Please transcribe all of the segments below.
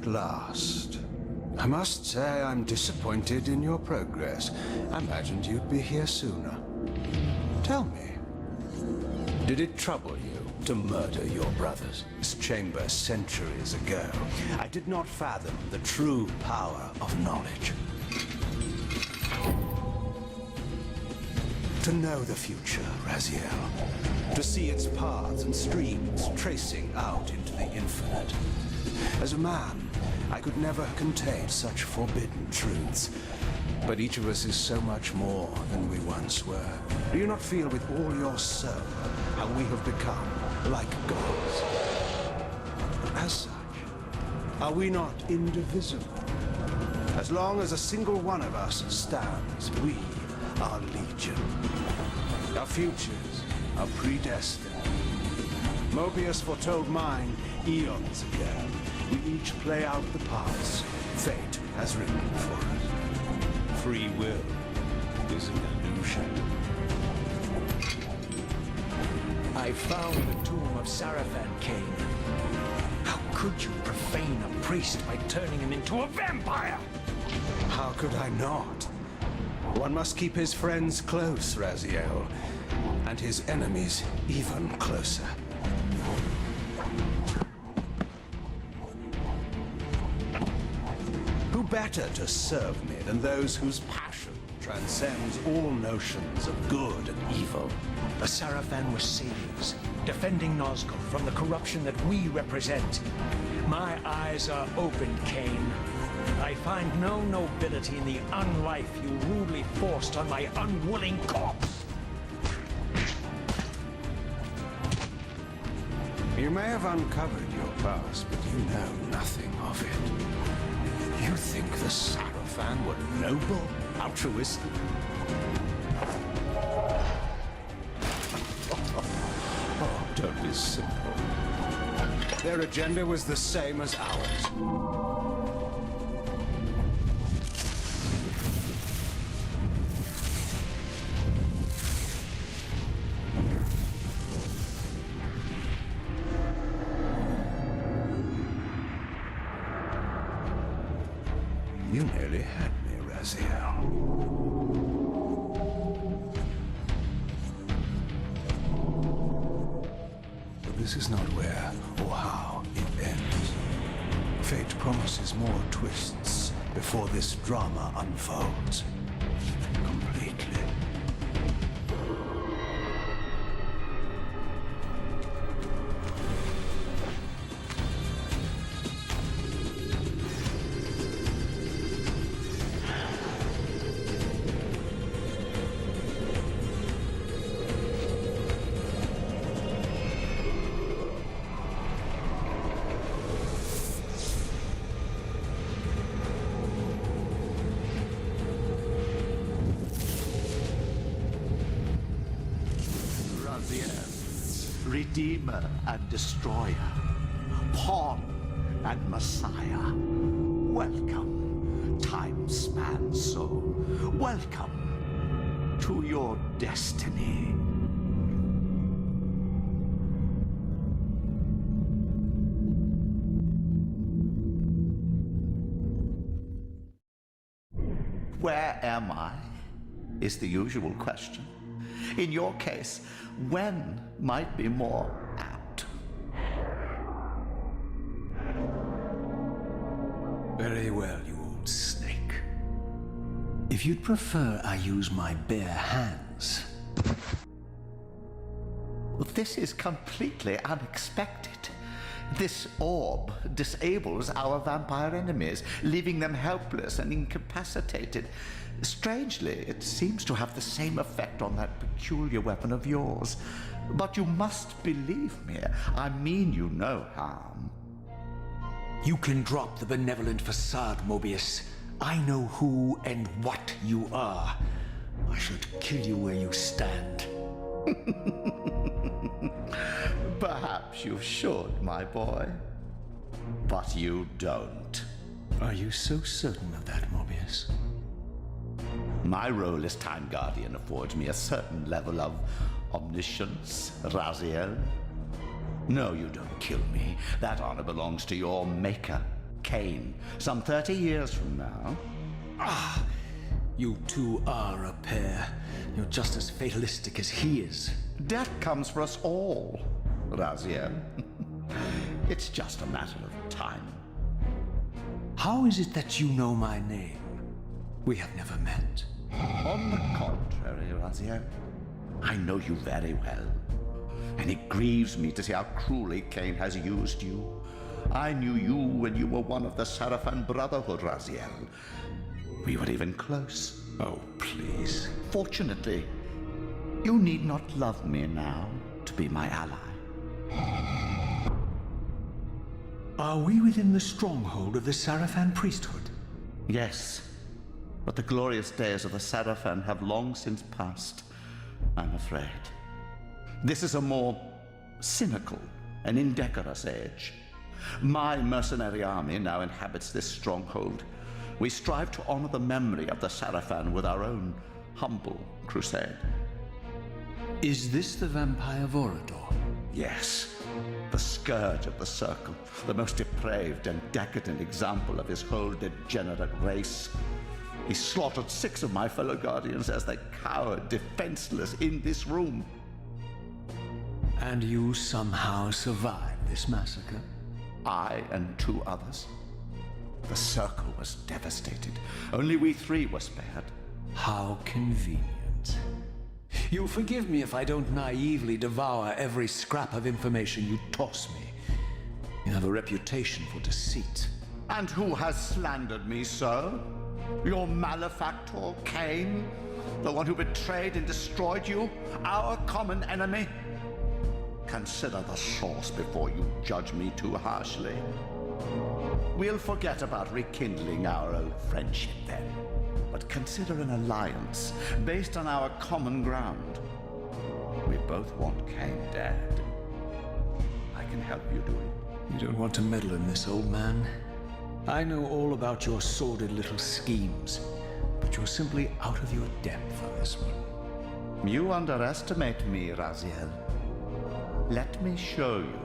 At last. I must say I'm disappointed in your progress. I imagined you'd be here sooner. Tell me, did it trouble you to murder your brothers? This chamber centuries ago. I did not fathom the true power of knowledge. To know the future, Raziel. To see its paths and streams tracing out into the infinite. As a man, I could never contain such forbidden truths. But each of us is so much more than we once were. Do you not feel with all your soul how we have become like gods? As such, are we not indivisible? As long as a single one of us stands, we are legion. Our futures are predestined. Mobius foretold mine eons ago. We each play out the parts fate has written for us. Free will is an illusion. I found the tomb of Sarafan, Kane. How could you profane a priest by turning him into a vampire? How could I not? One must keep his friends close, Raziel, and his enemies even closer. Who better to serve me than those whose passion transcends all notions of good and evil? The Sarafan were saviors, defending Nazgul from the corruption that we represent. My eyes are open, Kane. I find no nobility in the unlife you rudely forced on my unwilling corpse. You may have uncovered your past, but you know nothing of it. You think the Sarafan were noble, altruistic? Oh, don't be simple. Their agenda was the same as ours. You nearly had me, Raziel. But this is not where or how it ends. Fate promises more twists before this drama unfolds completely. Redeemer and Destroyer, Pawn and Messiah. Welcome, time-span soul. Welcome to your destiny. Where am I? Is the usual question. In your case, when might be more apt. Very well, you old snake. If you'd prefer I use my bare hands. This is completely unexpected. This orb disables our vampire enemies, leaving them helpless and incapacitated. Strangely, it seems to have the same effect on that peculiar weapon of yours. But you must believe me. I mean you no harm. You can drop the benevolent facade, Mobius. I know who and what you are. I should kill you where you stand. Perhaps you should, my boy. But you don't. Are you so certain of that, Mobius? My role as Time Guardian affords me a certain level of omniscience, Raziel. No, you don't kill me. That honor belongs to your maker. Cain, some 30 years from now. You two are a pair. You're just as fatalistic as he is. Death comes for us all, Raziel. It's just a matter of time. How is it that you know my name? We have never met. On the contrary, Raziel, I know you very well. And it grieves me to see how cruelly Cain has used you. I knew you when you were one of the Sarafan Brotherhood, Raziel. We were even close. Oh, please. Fortunately, you need not love me now to be my ally. Are we within the stronghold of the Sarafan priesthood? Yes, but the glorious days of the Sarafan have long since passed, I'm afraid. This is a more cynical and indecorous age. My mercenary army now inhabits this stronghold. We strive to honor the memory of the Sarafan with our own humble crusade. Is this the vampire Vorador? Yes, the scourge of the Circle, the most depraved and decadent example of his whole degenerate race. He slaughtered 6 of my fellow Guardians as they cowered defenseless in this room. And you somehow survived this massacre? I and 2 others. The Circle was devastated. Only we 3 were spared. How convenient. You'll forgive me if I don't naively devour every scrap of information you toss me. You have a reputation for deceit. And who has slandered me so? Your malefactor, Cain? The one who betrayed and destroyed you? Our common enemy? Consider the source before you judge me too harshly. We'll forget about rekindling our old friendship then, but consider an alliance based on our common ground. We both want Cain dead. I can help you do it. You don't want to meddle in this, old man. I know all about your sordid little schemes, but you're simply out of your depth on this one. You underestimate me, Raziel. Let me show you.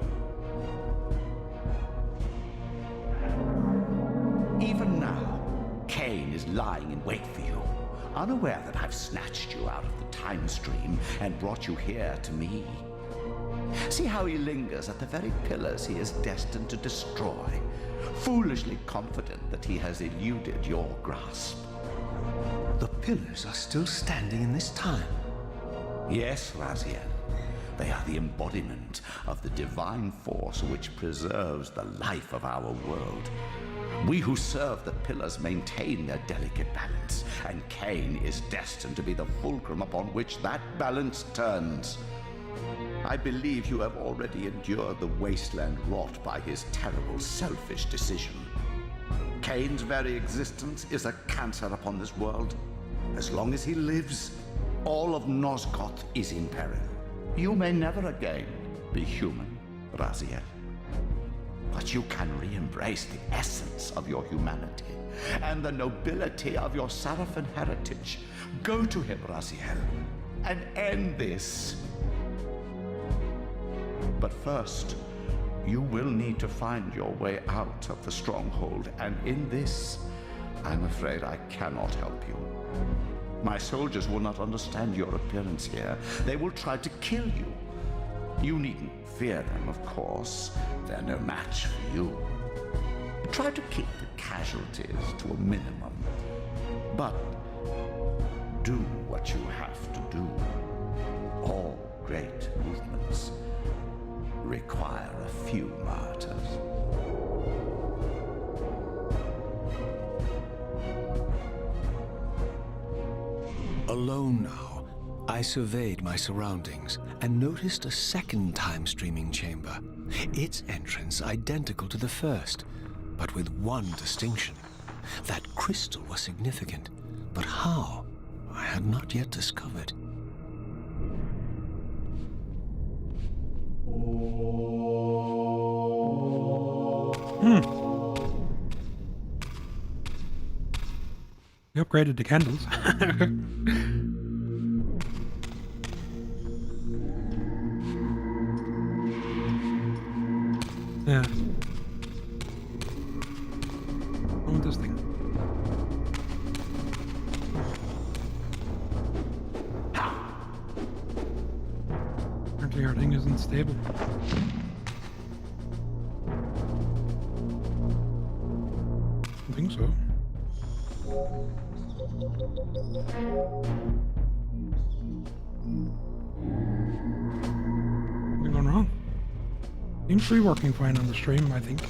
Even now, Cain is lying in wait for you, unaware that I've snatched you out of the time stream and brought you here to me. See how he lingers at the very pillars he is destined to destroy, foolishly confident that he has eluded your grasp. The pillars are still standing in this time. Yes, Raziel. They are the embodiment of the divine force which preserves the life of our world. We who serve the pillars maintain their delicate balance, and Cain is destined to be the fulcrum upon which that balance turns. I believe you have already endured the wasteland wrought by his terrible, selfish decision. Cain's very existence is a cancer upon this world. As long as he lives, all of Nosgoth is in peril. You may never again be human, Raziel. But you can re-embrace the essence of your humanity and the nobility of your Sarafan heritage. Go to him, Raziel, and end this. But first, you will need to find your way out of the stronghold, and in this, I'm afraid I cannot help you. My soldiers will not understand your appearance here. They will try to kill you. You needn't fear them, of course. They're no match for you. Try to keep the casualties to a minimum. But do what you have to do. All great movements require a few martyrs. Alone now, I surveyed my surroundings and noticed a second time-streaming chamber. Its entrance identical to the first, but with one distinction. That crystal was significant, but how? I had not yet discovered. You upgraded the candles. Yeah. Rear thing isn't stable. I think so. What's going wrong? Seems to be working fine on the stream, I think.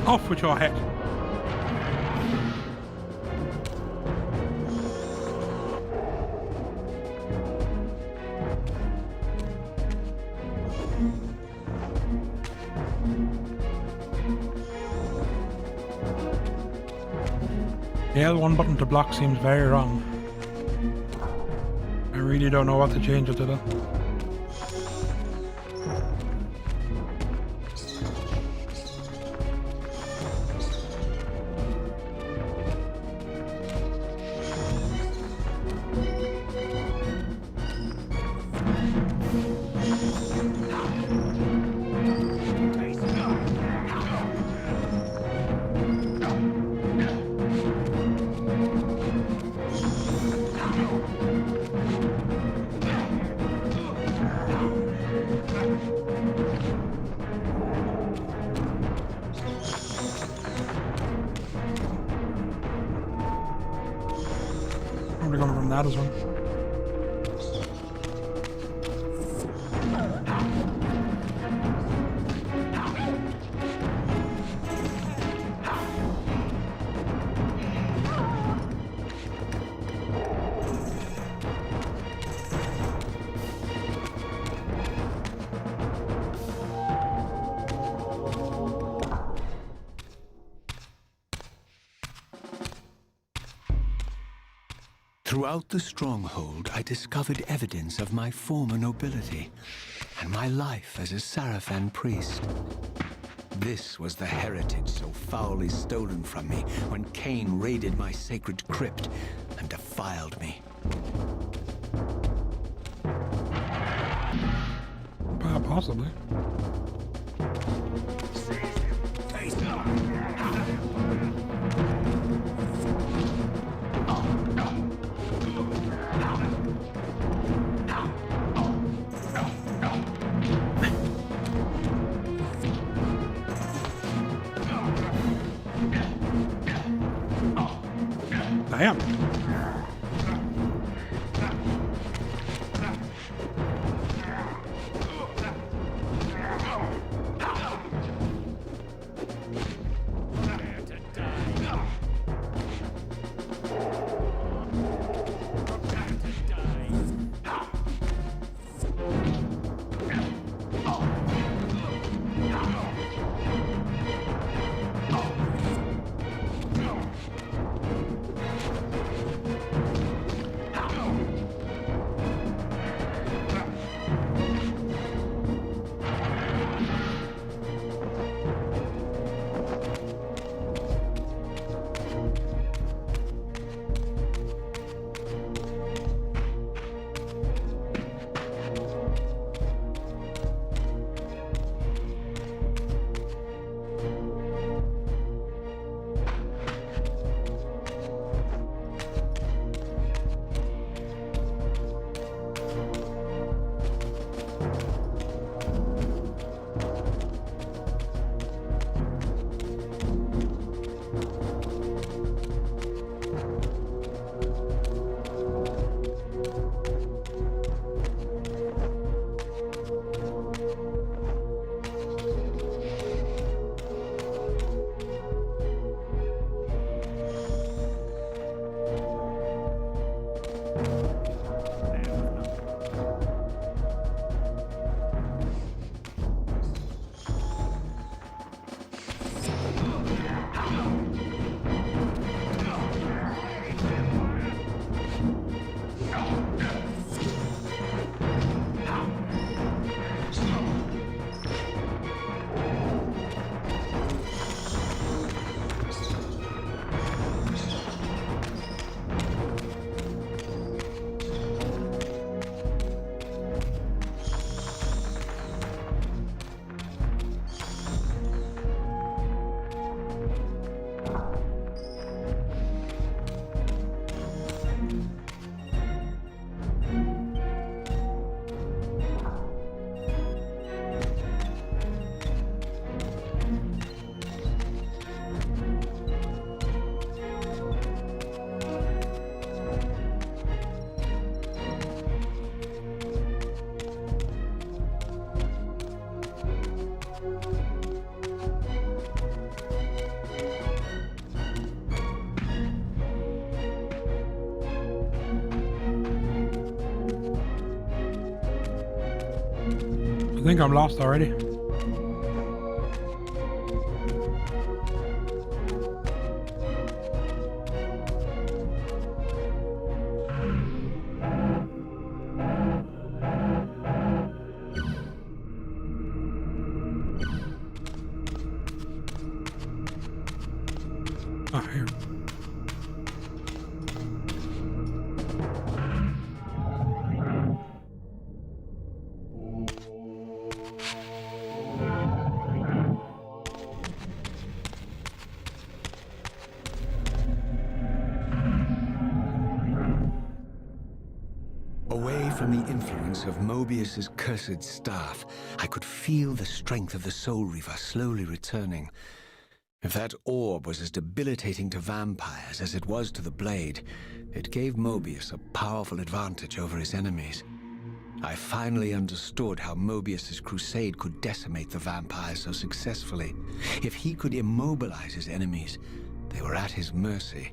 Off with your head. The L1 button to block seems very wrong. I really don't know what to change it to that. Probably coming from that as well. Throughout the stronghold, I discovered evidence of my former nobility and my life as a Sarafan priest. This was the heritage so foully stolen from me when Cain raided my sacred crypt and defiled me. Possibly. Damn. think I'm lost already. Oh, here. Away from the influence of Mobius's cursed staff, I could feel the strength of the Soul Reaver slowly returning. If that orb was as debilitating to vampires as it was to the blade, it gave Mobius a powerful advantage over his enemies. I finally understood how Mobius's crusade could decimate the vampires so successfully. If he could immobilize his enemies, they were at his mercy.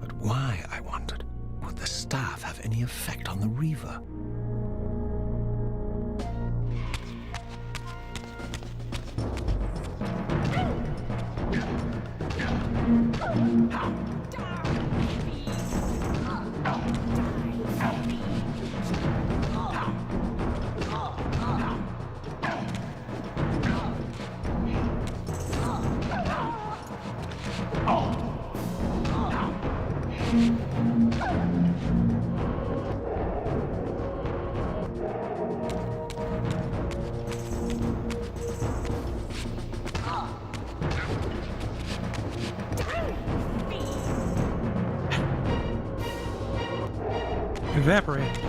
But why, I wondered, would the staff have any effect on the Reaver? Evaporate.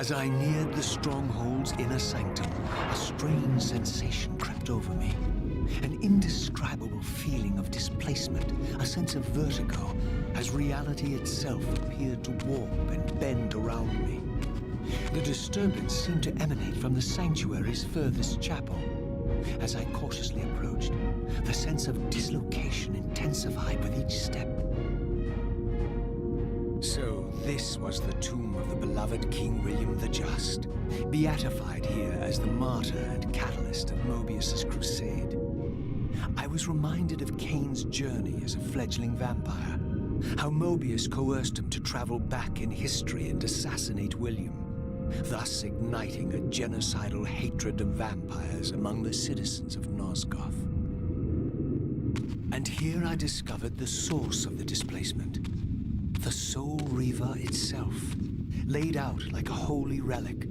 As I neared the stronghold's inner sanctum, a strange sensation crept over me. An indescribable feeling of displacement, a sense of vertigo, as reality itself appeared to warp and bend around me. The disturbance seemed to emanate from the sanctuary's furthest chapel. As I cautiously approached, the sense of dislocation intensified with each step. So this was the tomb of the beloved King William the Just, beatified here as the martyr and catalyst of Mobius's crusade. I was reminded of Kane's journey as a fledgling vampire, how Mobius coerced him to travel back in history and assassinate William, thus igniting a genocidal hatred of vampires among the citizens of Nosgoth. And here I discovered the source of the displacement. The Soul Reaver itself, laid out like a holy relic,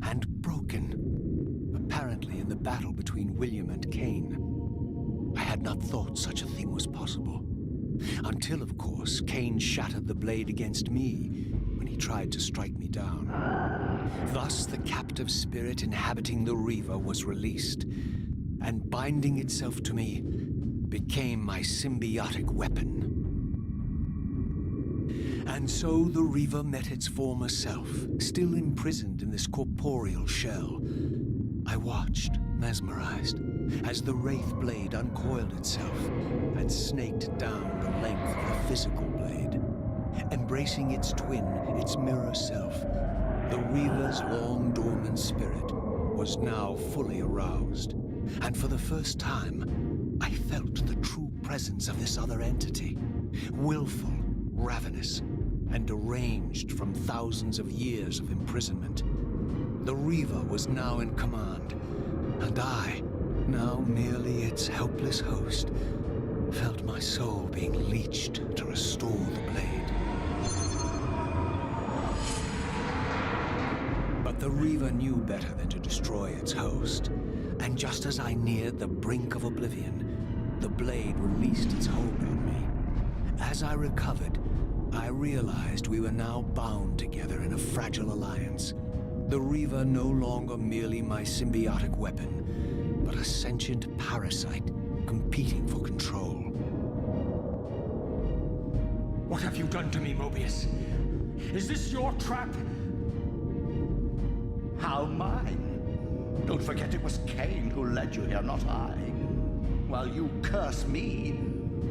and broken, apparently in the battle between William and Kane. I had not thought such a thing was possible. Until, of course, Kane shattered the blade against me when he tried to strike me down. Thus, the captive spirit inhabiting the Reaver was released, and binding itself to me became my symbiotic weapon. And so the Reaver met its former self, still imprisoned in this corporeal shell. I watched, mesmerized, as the Wraith blade uncoiled itself and snaked down the length of the physical blade, embracing its twin, its mirror self, The Reaver's long-dormant spirit was now fully aroused, and for the first time, I felt the true presence of this other entity. Willful, ravenous, and deranged from thousands of years of imprisonment. The Reaver was now in command, and I, now merely its helpless host, felt my soul being leeched to restore the blade. But the Reaver knew better than to destroy its host, and just as I neared the brink of oblivion, the blade released its hold on me. As I recovered, I realized we were now bound together in a fragile alliance. The Reaver no longer merely my symbiotic weapon, but a sentient parasite competing for control. What have you done to me, Mobius? Is this your trap? How mine? Don't forget it was Cain who led you here, not I. While you curse me,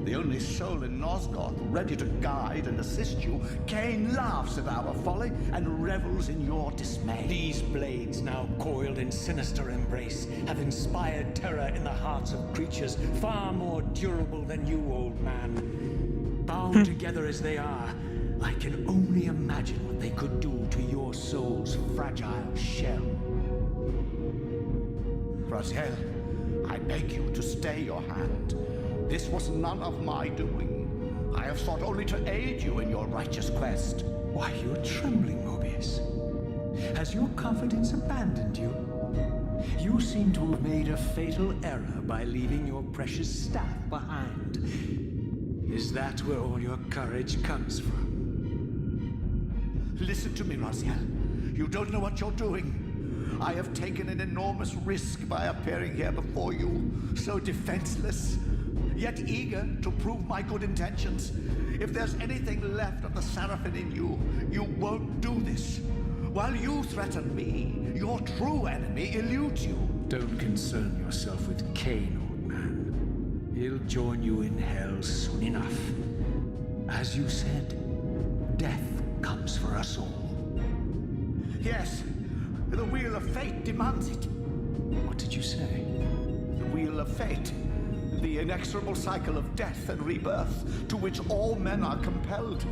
the only soul in Nosgoth ready to guide and assist you, Cain laughs at our folly and revels in your dismay. These blades, now coiled in sinister embrace, have inspired terror in the hearts of creatures far more durable than you, old man. Bound together as they are, I can only imagine what they could do to your soul's fragile shell. Raziel, I beg you to stay your hand. This was none of my doing. I have sought only to aid you in your righteous quest. Why, you're trembling, Mobius. Has your confidence abandoned you? You seem to have made a fatal error by leaving your precious staff behind. Is that where all your courage comes from? Listen to me, Raziel. You don't know what you're doing. I have taken an enormous risk by appearing here before you, so defenseless, yet eager to prove my good intentions. If there's anything left of the Seraphim in you, you won't do this. While you threaten me, your true enemy eludes you. Don't concern yourself with Cain, old man. He'll join you in hell soon enough. As you said, death comes for us all. Yes, the wheel of fate demands it. What did you say? The wheel of fate. The inexorable cycle of death and rebirth to which all men are compelled.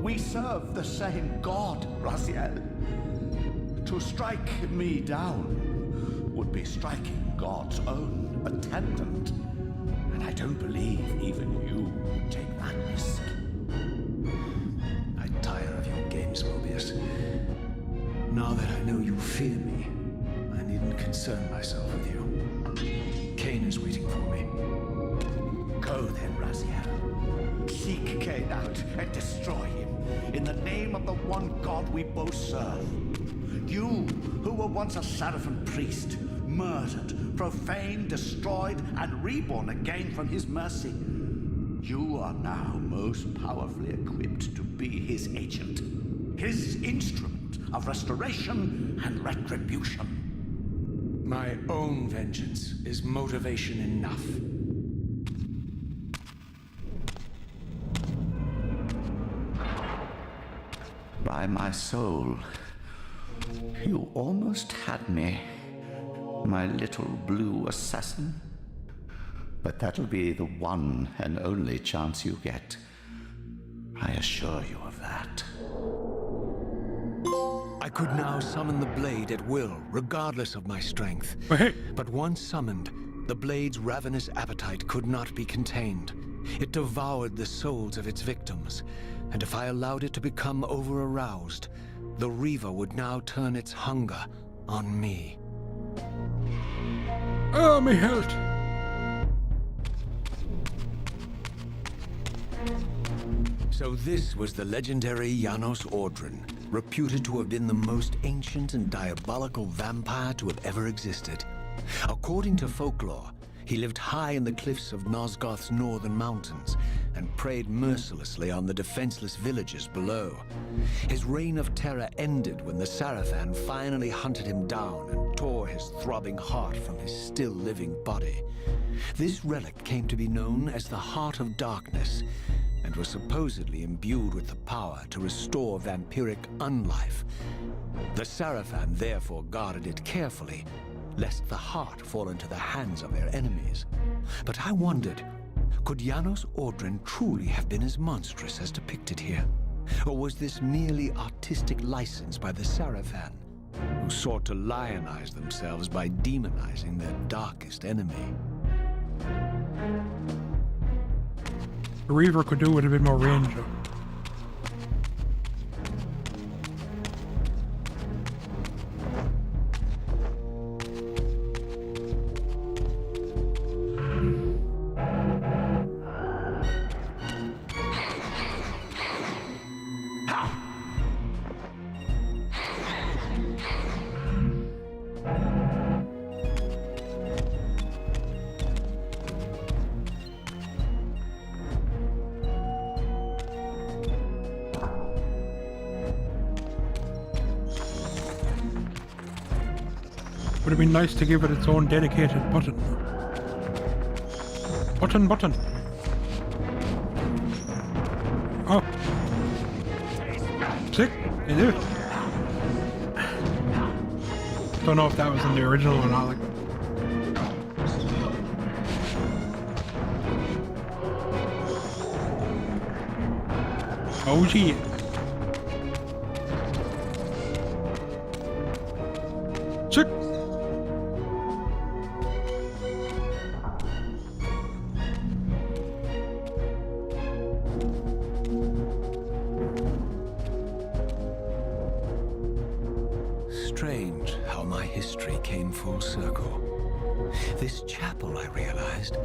We serve the same God, Raziel. To strike me down would be striking God's own attendant. And I don't believe even you would take that risk. I tire of your games, Mobius. Now that I know you fear me, I needn't concern myself with you. Cain is waiting for me. Go then, Raziel. Seek Cain out and destroy him in the name of the one God we both serve. You, who were once a Seraphim priest, murdered, profaned, destroyed, and reborn again from his mercy. You are now most powerfully equipped to be his agent, his instrument of restoration and retribution. My own vengeance is motivation enough. By my soul, you almost had me, my little blue assassin. But that'll be the one and only chance you get. I assure you of that. I could now summon the blade at will, regardless of my strength. But once summoned, the blade's ravenous appetite could not be contained. It devoured the souls of its victims, and if I allowed it to become over-aroused, the Reaver would now turn its hunger on me. Oh, my health! So this was the legendary Janos Ordrin, reputed to have been the most ancient and diabolical vampire to have ever existed. According to folklore, he lived high in the cliffs of Nosgoth's northern mountains and preyed mercilessly on the defenseless villagers below. His reign of terror ended when the Seraphim finally hunted him down and tore his throbbing heart from his still-living body. This relic came to be known as the Heart of Darkness, and and was supposedly imbued with the power to restore vampiric unlife. The Sarafan therefore guarded it carefully, lest the heart fall into the hands of their enemies. But I wondered, could Janos Ordren truly have been as monstrous as depicted here? Or was this merely artistic license by the Sarafan, who sought to lionize themselves by demonizing their darkest enemy? The Reaver could do with a bit more range, though. Would have been nice to give it its own dedicated button. Button. Oh. Sick. They do. Don't know if that was in the original or not. Like. Oh gee. Sick. Strange how my history came full circle. This chapel, I realized,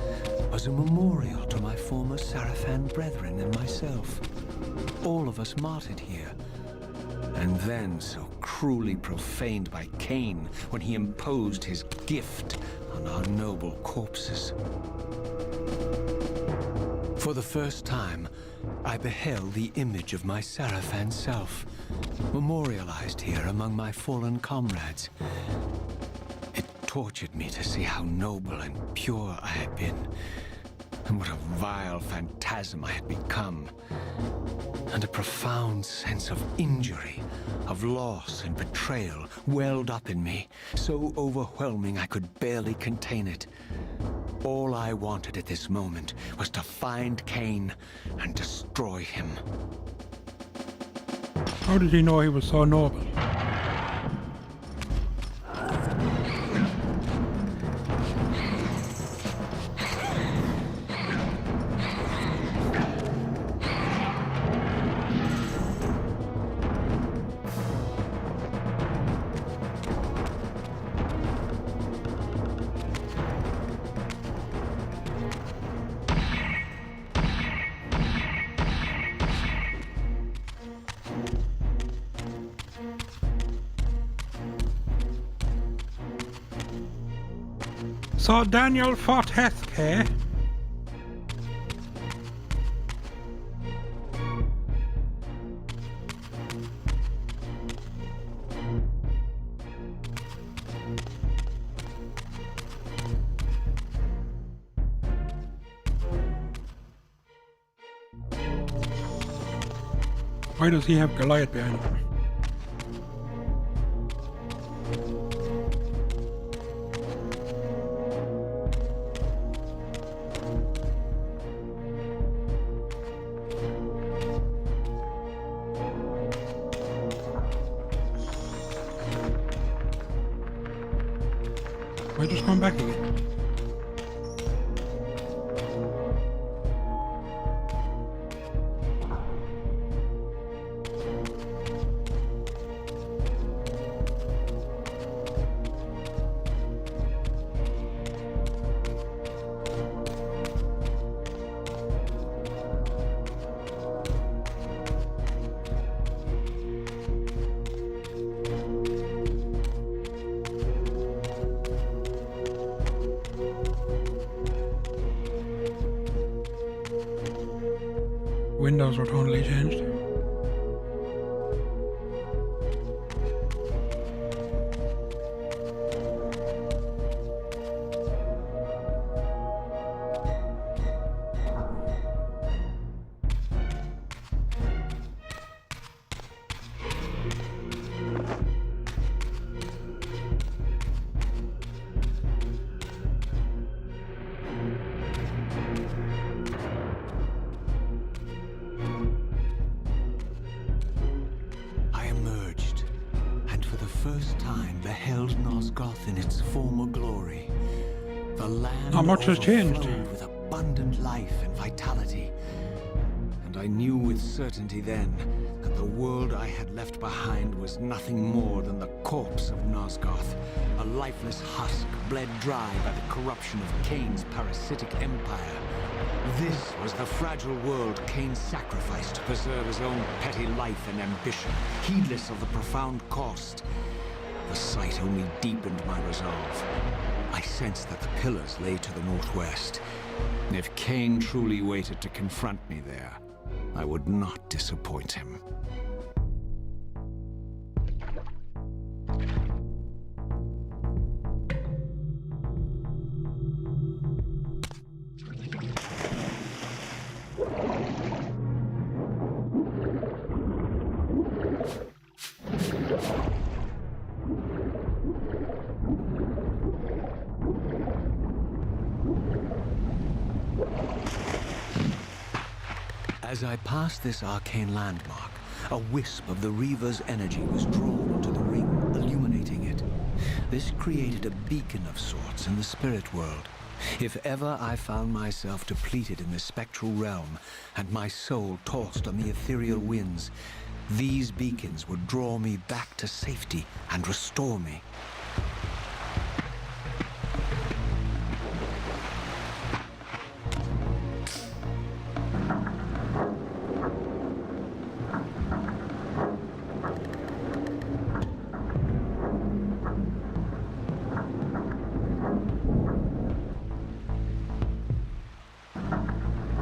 was a memorial to my former Sarafan brethren and myself. All of us martyred here, and then so cruelly profaned by Cain when he imposed his gift on our noble corpses. For the first time, I beheld the image of my Sarafan self, memorialized here among my fallen comrades. It tortured me to see how noble and pure I had been, and what a vile phantasm I had become. And a profound sense of injury, of loss and betrayal welled up in me, so overwhelming I could barely contain it. All I wanted at this moment was to find Cain and destroy him. How did he know he was so noble? So Daniel fought Heth, eh? Why does he have Goliath behind him? Why just come back again? Windows were totally changed. first time beheld Nosgoth in its former glory, the land Not much has changed. overflowed with abundant life and vitality. And I knew with certainty then that the world I had left behind was nothing more than the corpse of Nosgoth, a lifeless husk bled dry by the corruption of Cain's parasitic empire. This was the fragile world Cain sacrificed to preserve his own petty life and ambition, heedless of the profound cost. The sight only deepened my resolve. I sensed that the pillars lay to the northwest. If Cain truly waited to confront me there, I would not disappoint him. As I passed this arcane landmark, a wisp of the Reaver's energy was drawn into the ring, illuminating it. This created a beacon of sorts in the spirit world. If ever I found myself depleted in the spectral realm, and my soul tossed on the ethereal winds, these beacons would draw me back to safety and restore me.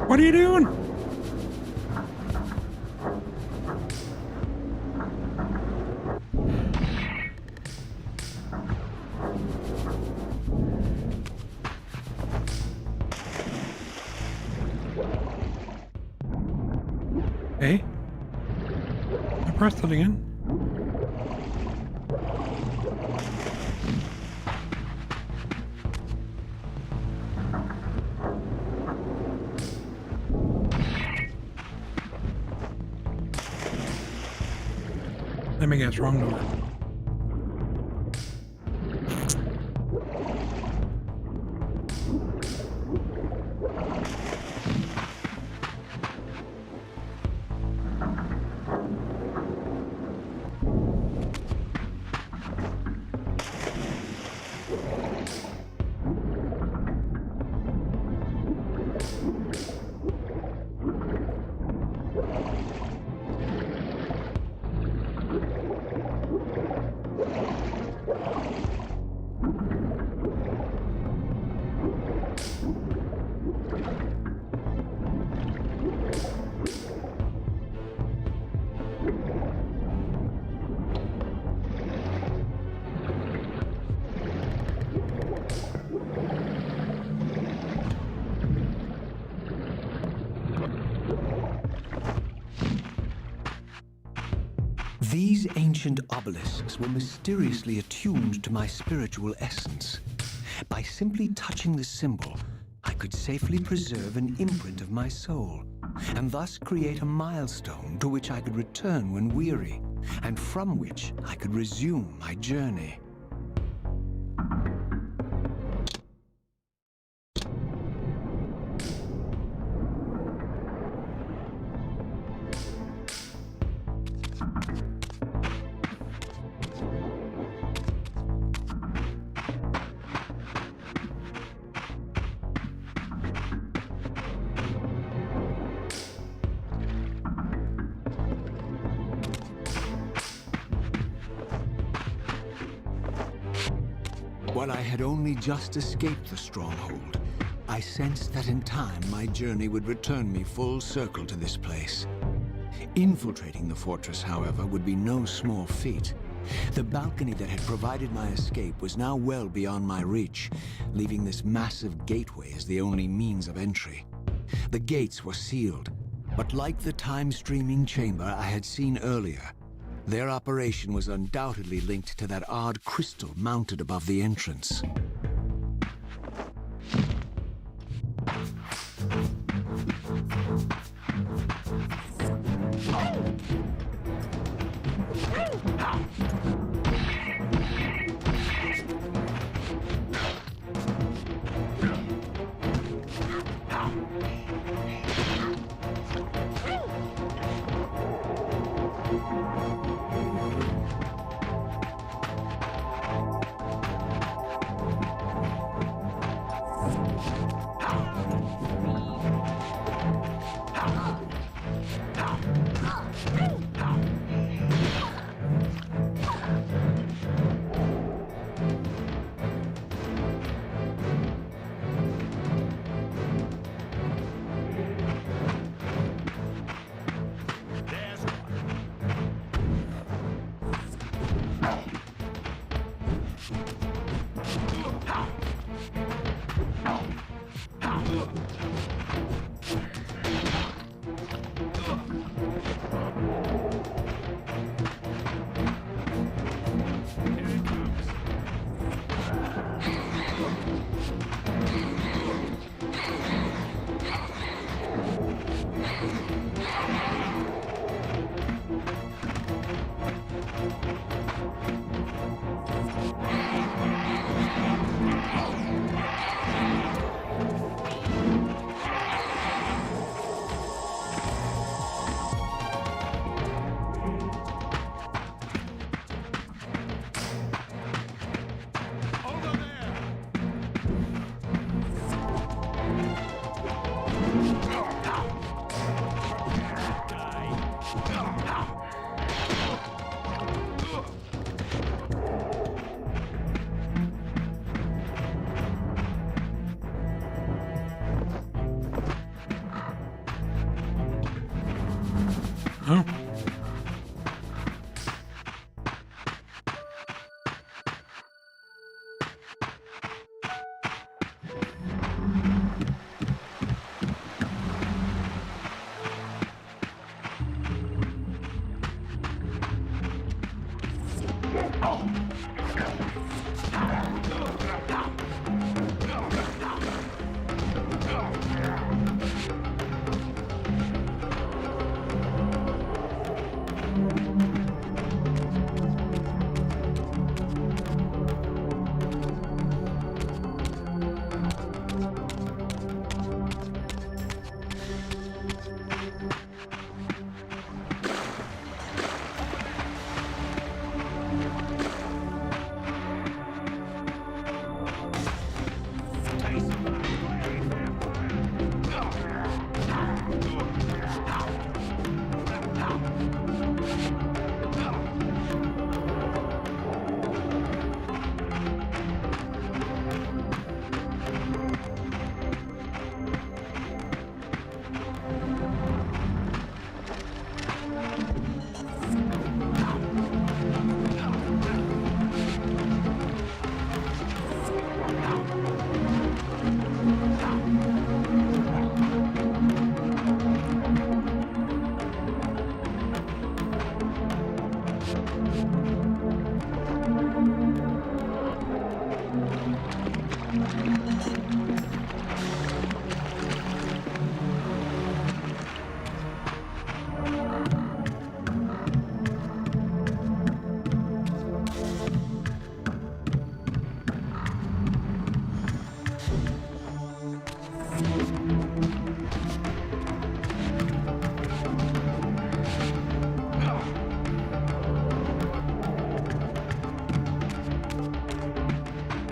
What are you doing? Hey, I pressed it again. Let me guess, wrong door. These ancient obelisks were mysteriously attuned to my spiritual essence. By simply touching the symbol, I could safely preserve an imprint of my soul, and thus create a milestone to which I could return when weary, and from which I could resume my journey. While I had only just escaped the stronghold, I sensed that in time my journey would return me full circle to this place. Infiltrating the fortress, however, would be no small feat. The balcony that had provided my escape was now well beyond my reach, leaving this massive gateway as the only means of entry. The gates were sealed, but like the time-streaming chamber I had seen earlier, their operation was undoubtedly linked to that odd crystal mounted above the entrance.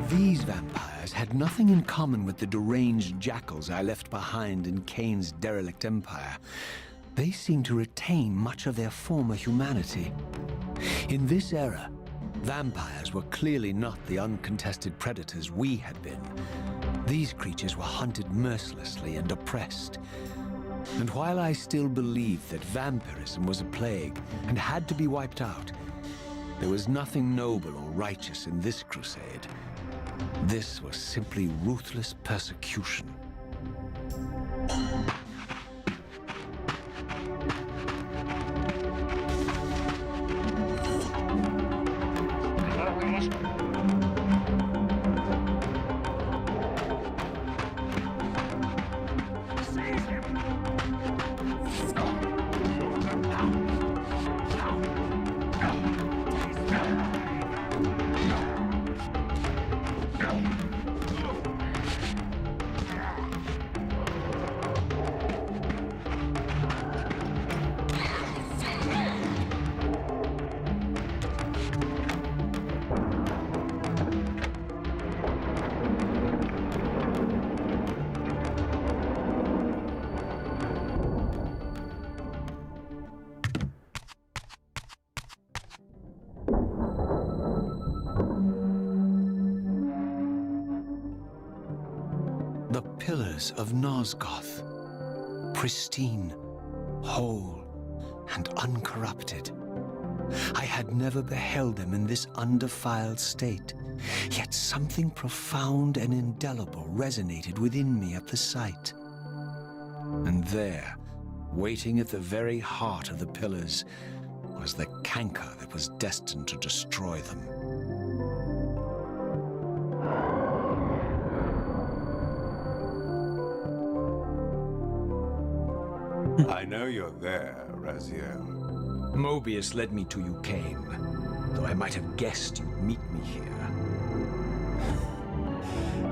These vampires had nothing in common with the deranged jackals I left behind in Kane's derelict empire. They seemed to retain much of their former humanity. In this era, vampires were clearly not the uncontested predators we had been. These creatures were hunted mercilessly and oppressed. And while I still believed that vampirism was a plague and had to be wiped out, there was nothing noble or righteous in this crusade. This was simply ruthless persecution. The pillars of Nosgoth, pristine, whole, and uncorrupted. I had never beheld them in this undefiled state, yet something profound and indelible resonated within me at the sight. And there, waiting at the very heart of the pillars, was the canker that was destined to destroy them. I know you're there, Raziel. Mobius led me to you, Cain, though I might have guessed you'd meet me here.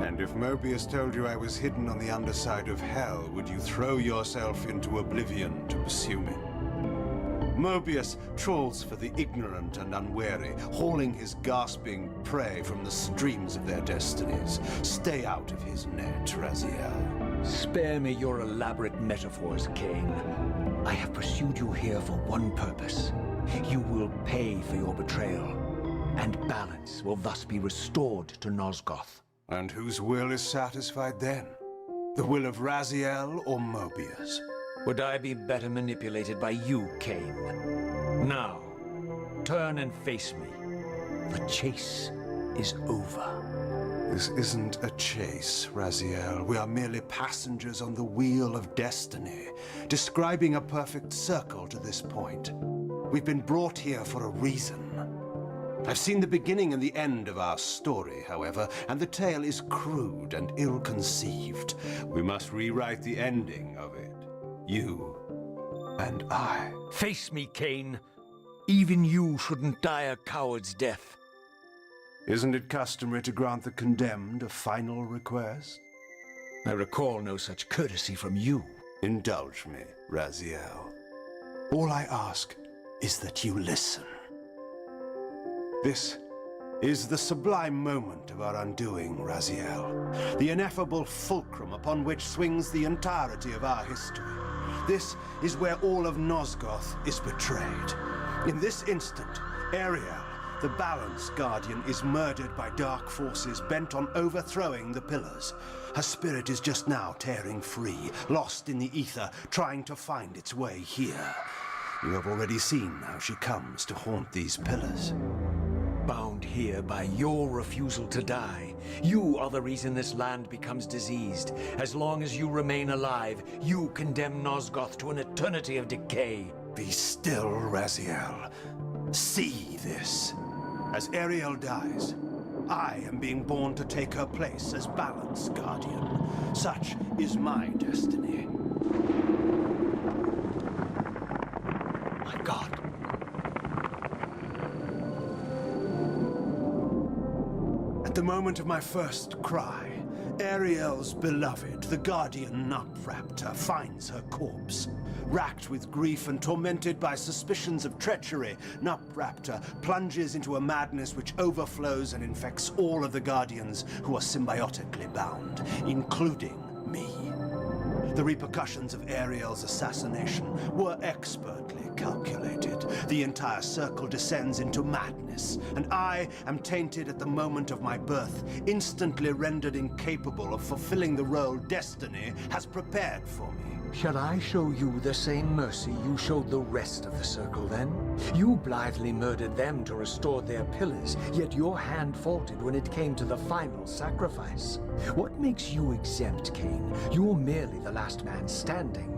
And if Mobius told you I was hidden on the underside of hell, would you throw yourself into oblivion to pursue me? Mobius trawls for the ignorant and unwary, hauling his gasping prey from the streams of their destinies. Stay out of his net, Raziel. Spare me your elaborate metaphors, Cain. I have pursued you here for one purpose. You will pay for your betrayal, and balance will thus be restored to Nosgoth. And whose will is satisfied then? The will of Raziel or Mobius? Would I be better manipulated by you, Cain? Now, turn and face me. The chase is over. This isn't a chase, Raziel. We are merely passengers on the wheel of destiny, describing a perfect circle to this point. We've been brought here for a reason. I've seen the beginning and the end of our story, however, and the tale is crude and ill-conceived. We must rewrite the ending of it. You and I. Face me, Cain. Even you shouldn't die a coward's death. Isn't it customary to grant the condemned a final request? I recall no such courtesy from you. Indulge me, Raziel. All I ask is that you listen. This is the sublime moment of our undoing, Raziel. The ineffable fulcrum upon which swings the entirety of our history. This is where all of Nosgoth is betrayed. In this instant, Ariel, the Balance Guardian, is murdered by dark forces bent on overthrowing the pillars. Her spirit is just now tearing free, lost in the ether, trying to find its way here. You have already seen how she comes to haunt these pillars. Bound here by your refusal to die. You are the reason this land becomes diseased. As long as you remain alive, you condemn Nosgoth to an eternity of decay. Be still, Raziel. See this. As Ariel dies, I am being born to take her place as Balance Guardian. Such is my destiny. My God. At the moment of my first cry, Ariel's beloved, the Guardian Nupraptor, finds her corpse. Racked with grief and tormented by suspicions of treachery, Nupraptor plunges into a madness which overflows and infects all of the Guardians who are symbiotically bound, including me. The repercussions of Ariel's assassination were expertly calculated. The entire circle descends into madness, and I am tainted at the moment of my birth, instantly rendered incapable of fulfilling the role destiny has prepared for me. Shall I show you the same mercy you showed the rest of the circle, then? You blithely murdered them to restore their pillars, yet your hand faltered when it came to the final sacrifice. What makes you exempt, Cain? You're merely the last man standing.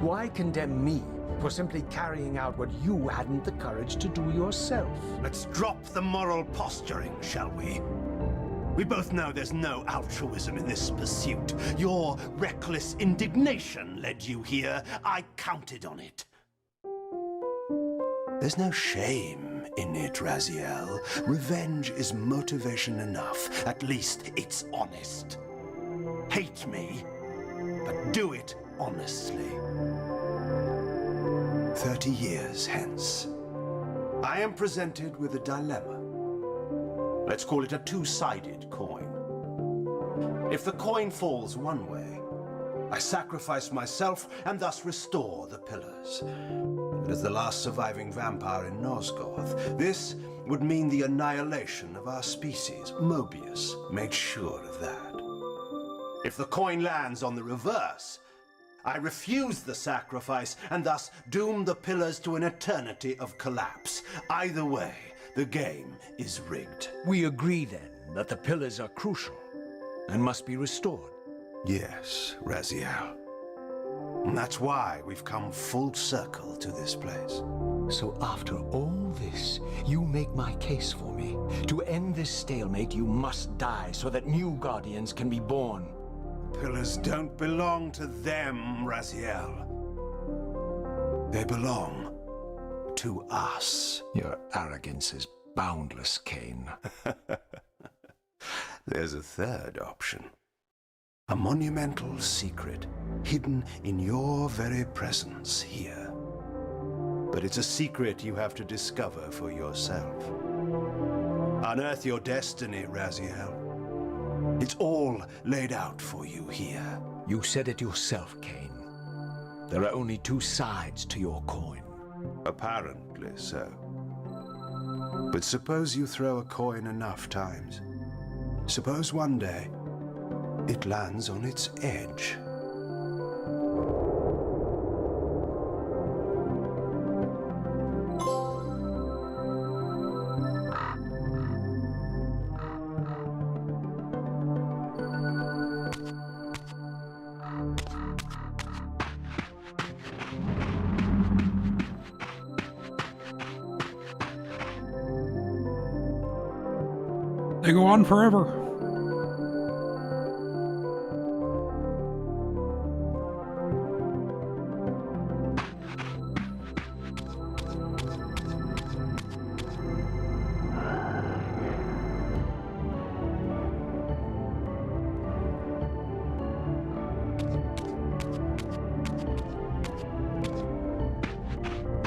Why condemn me for simply carrying out what you hadn't the courage to do yourself? Let's drop the moral posturing, shall we? We both know there's no altruism in this pursuit. Your reckless indignation led you here. I counted on it. There's no shame in it, Raziel. Revenge is motivation enough. At least it's honest. Hate me, but do it honestly. 30 years hence, I am presented with a dilemma. Let's call it a two-sided coin. If the coin falls one way, I sacrifice myself and thus restore the pillars. But as the last surviving vampire in Nosgoth, this would mean the annihilation of our species. Mobius made sure of that. If the coin lands on the reverse, I refuse the sacrifice and thus doom the pillars to an eternity of collapse. Either way, the game is rigged. We agree then that the pillars are crucial and must be restored. Yes, Raziel. And that's why we've come full circle to this place. So after all this, you make my case for me. To end this stalemate, you must die so that new Guardians can be born. Pillars don't belong to them, Raziel. They belong to us. Your arrogance is boundless, Cain. There's a third option. A monumental secret hidden in your very presence here. But it's a secret you have to discover for yourself. Unearth your destiny, Raziel. It's all laid out for you here. You said it yourself, Cain. There are only two sides to your coin. Apparently so. But suppose you throw a coin enough times. Suppose one day it lands on its edge. They go on forever.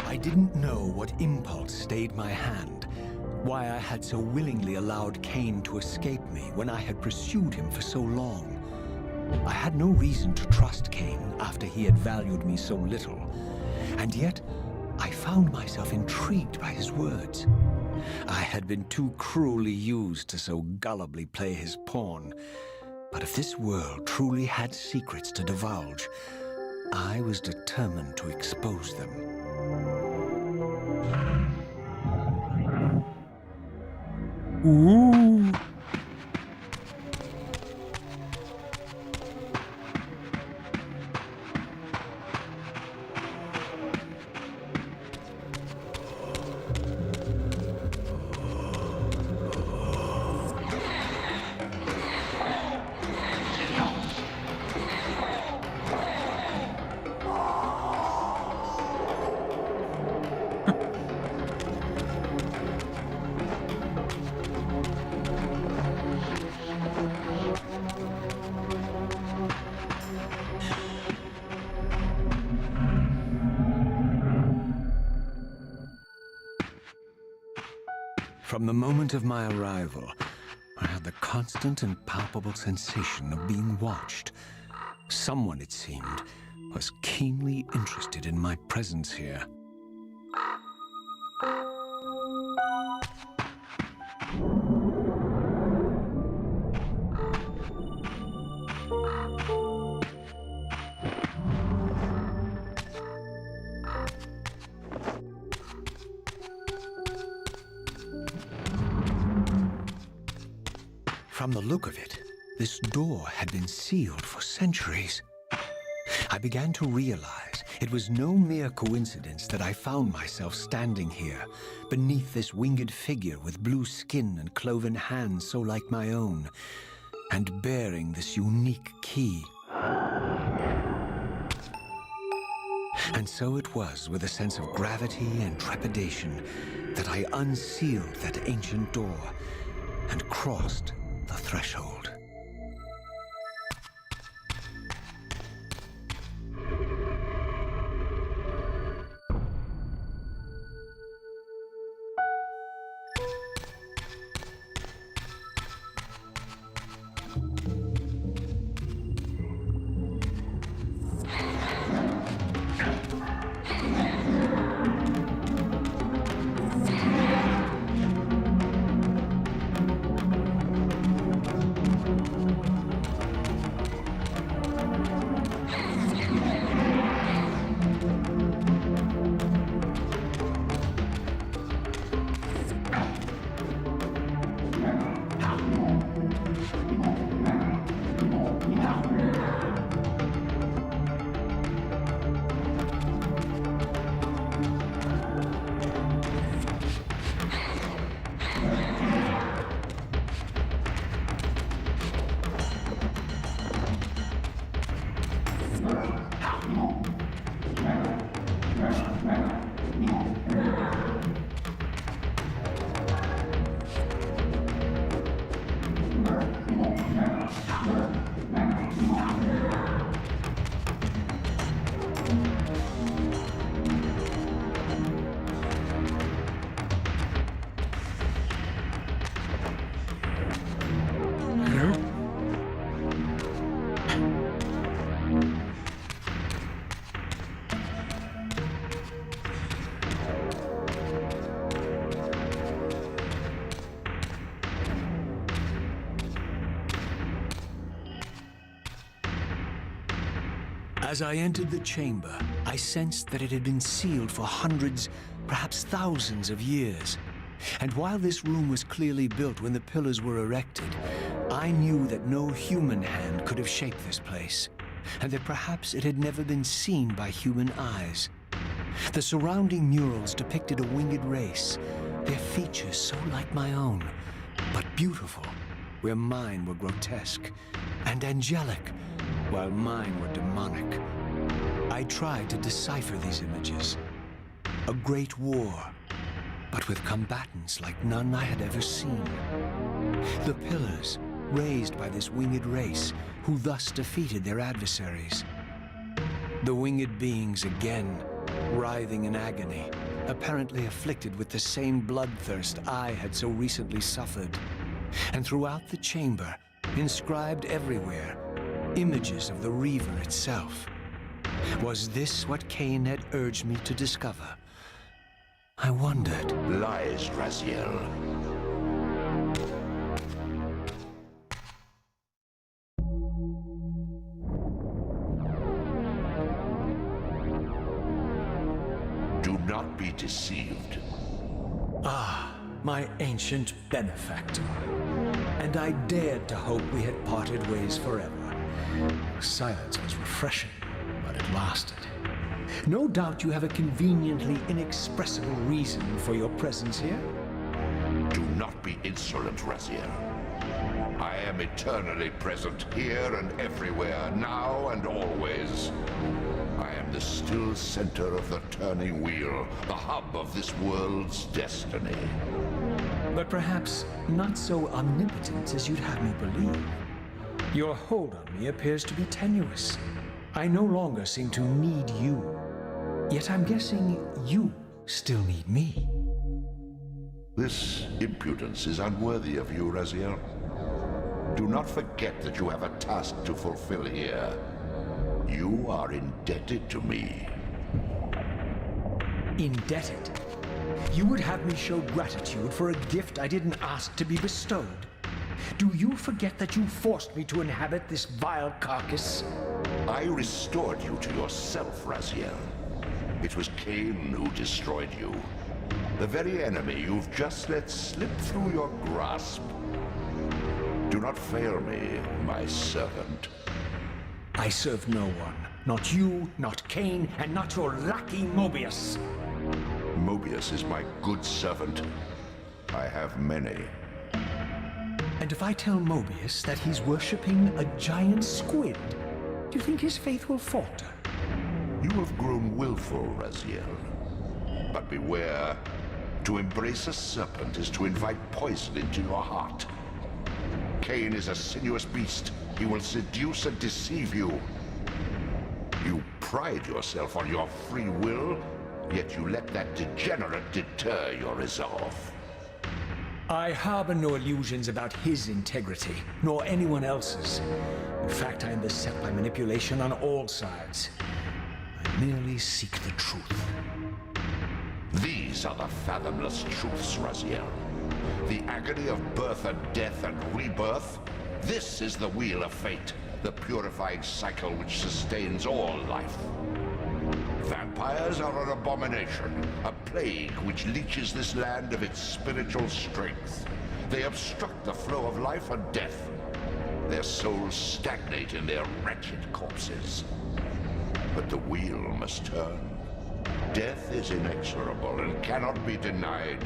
I didn't know what impulse stayed my hand, why I had so willingly allowed Cain to escape me when I had pursued him for so long. I had no reason to trust Cain after he had valued me so little, and yet I found myself intrigued by his words. I had been too cruelly used to so gullibly play his pawn, but if this world truly had secrets to divulge, I was determined to expose them. Ooh. From the moment of my arrival, I had the constant and palpable sensation of being watched. Someone, it seemed, was keenly interested in my presence here. From the look of it, this door had been sealed for centuries. I began to realize it was no mere coincidence that I found myself standing here, beneath this winged figure with blue skin and cloven hands so like my own, and bearing this unique key. And so it was with a sense of gravity and trepidation that I unsealed that ancient door and crossed the threshold. Hello? As I entered the chamber, I sensed that it had been sealed for hundreds, perhaps thousands of years. And while this room was clearly built when the pillars were erected, I knew that no human hand could have shaped this place, and that perhaps it had never been seen by human eyes. The surrounding murals depicted a winged race, their features so like my own, but beautiful, where mine were grotesque, and angelic, while mine were demonic. I tried to decipher these images. A great war, but with combatants like none I had ever seen. The pillars, raised by this winged race, who thus defeated their adversaries. The winged beings again, writhing in agony, apparently afflicted with the same bloodthirst I had so recently suffered. And throughout the chamber, inscribed everywhere, images of the Reaver itself. Was this what Cain had urged me to discover? I wondered. Lies, Raziel. Do not be deceived. Ah, my ancient benefactor. And I dared to hope we had parted ways forever. Silence was refreshing, but it lasted. No doubt you have a conveniently inexpressible reason for your presence here. Do not be insolent, Raziel. I am eternally present here and everywhere, now and always. I am the still center of the turning wheel, the hub of this world's destiny. But perhaps not so omnipotent as you'd have me believe. Your hold on me appears to be tenuous. I no longer seem to need you. Yet I'm guessing you still need me. This impudence is unworthy of you, Raziel. Do not forget that you have a task to fulfill here. You are indebted to me. Indebted? You would have me show gratitude for a gift I didn't ask to be bestowed. Do you forget that you forced me to inhabit this vile carcass? I restored you to yourself, Raziel. It was Cain who destroyed you. The very enemy you've just let slip through your grasp. Do not fail me, my servant. I serve no one. Not you, not Cain, and not your lackey Mobius. Mobius is my good servant. I have many. And if I tell Mobius that he's worshipping a giant squid, do you think his faith will falter? You have grown willful, Raziel. But beware. To embrace a serpent is to invite poison into your heart. Cain is a sinuous beast. He will seduce and deceive you. You pride yourself on your free will, yet you let that degenerate deter your resolve. I harbor no illusions about his integrity, nor anyone else's. In fact, I am beset by manipulation on all sides. I merely seek the truth. These are the fathomless truths, Raziel. The agony of birth and death and rebirth. This is the wheel of fate, the purifying cycle which sustains all life. Vampires are an abomination, a plague which leeches this land of its spiritual strength. They obstruct the flow of life and death. Their souls stagnate in their wretched corpses. But the wheel must turn. Death is inexorable and cannot be denied.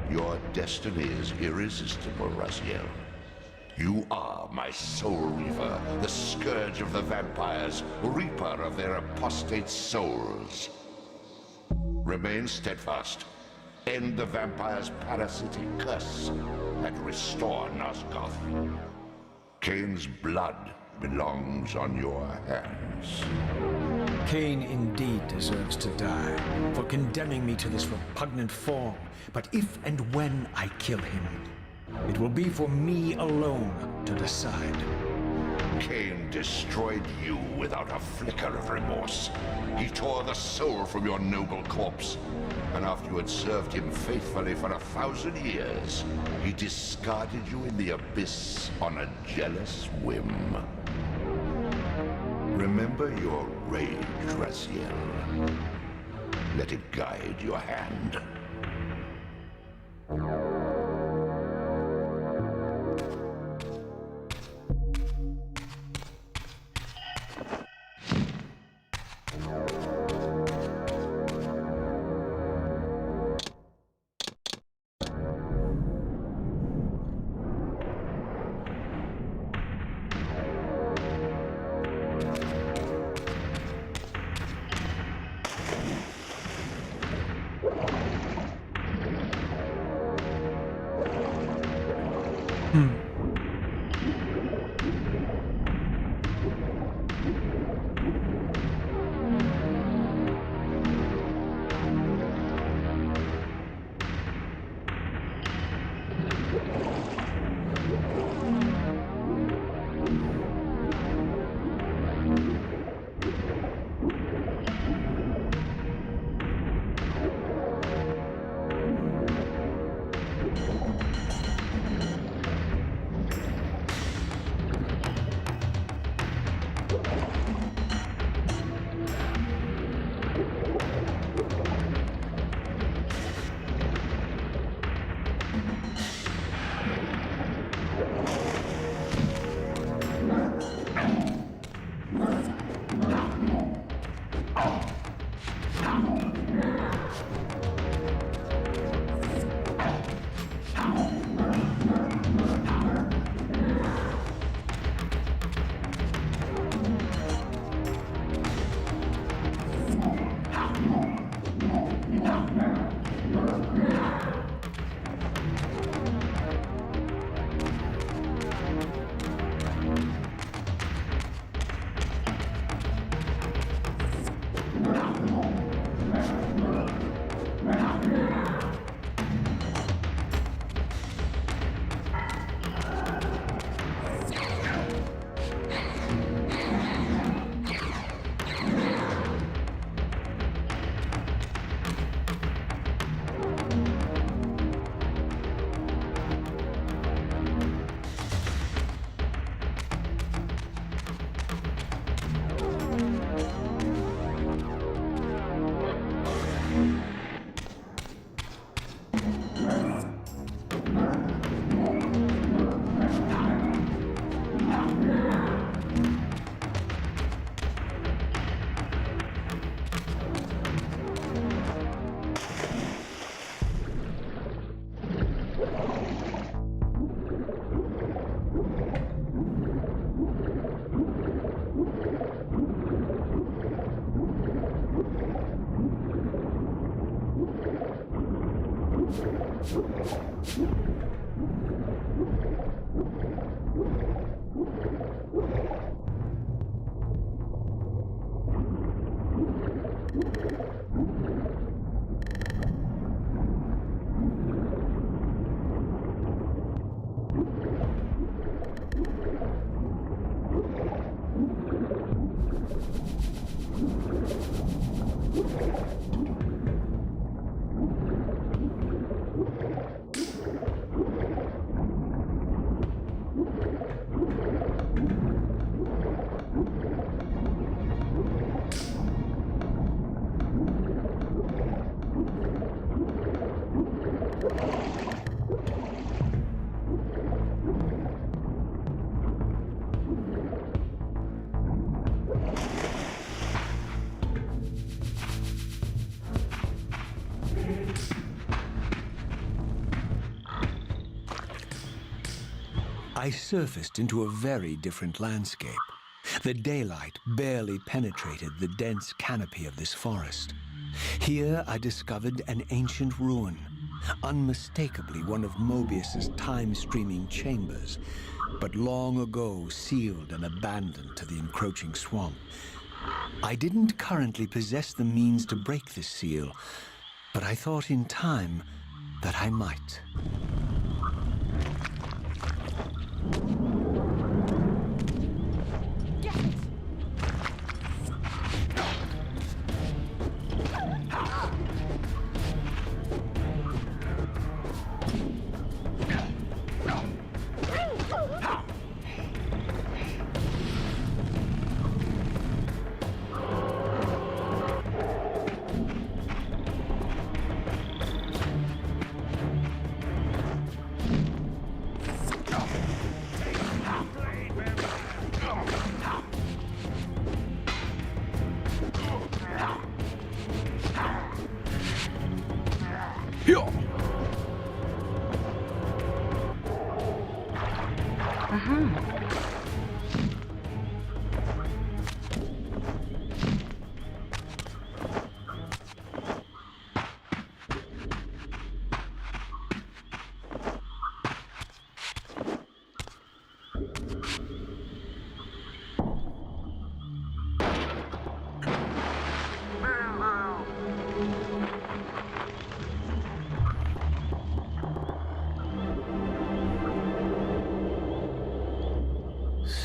Your destiny is irresistible, Raziel. You are my soul reaver, the scourge of the vampires, reaper of their apostate souls. Remain steadfast. End the vampire's parasitic curse and restore Nosgoth. Kane's blood belongs on your hands. Kane indeed deserves to die for condemning me to this repugnant form. But if and when I kill him, it will be for me alone to decide. Kane destroyed you without a flicker of remorse. He tore the soul from your noble corpse. And after you had served him faithfully for 1,000 years, he discarded you in the abyss on a jealous whim. Remember your rage, Raziel. Let it guide your hand. I surfaced into a very different landscape. The daylight barely penetrated the dense canopy of this forest. Here I discovered an ancient ruin, unmistakably one of Mobius's time-streaming chambers, but long ago sealed and abandoned to the encroaching swamp. I didn't currently possess the means to break this seal, but I thought in time that I might.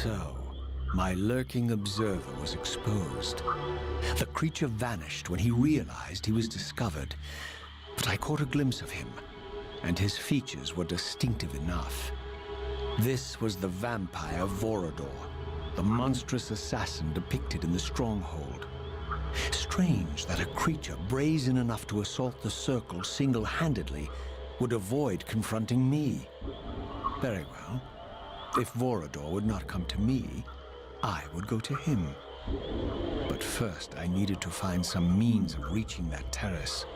So, my lurking observer was exposed. The creature vanished when he realized he was discovered, but I caught a glimpse of him, and his features were distinctive enough. This was the vampire Vorador, the monstrous assassin depicted in the stronghold. Strange that a creature brazen enough to assault the Circle single-handedly would avoid confronting me. Very well. If Vorador would not come to me, I would go to him. But first, I needed to find some means of reaching that terrace.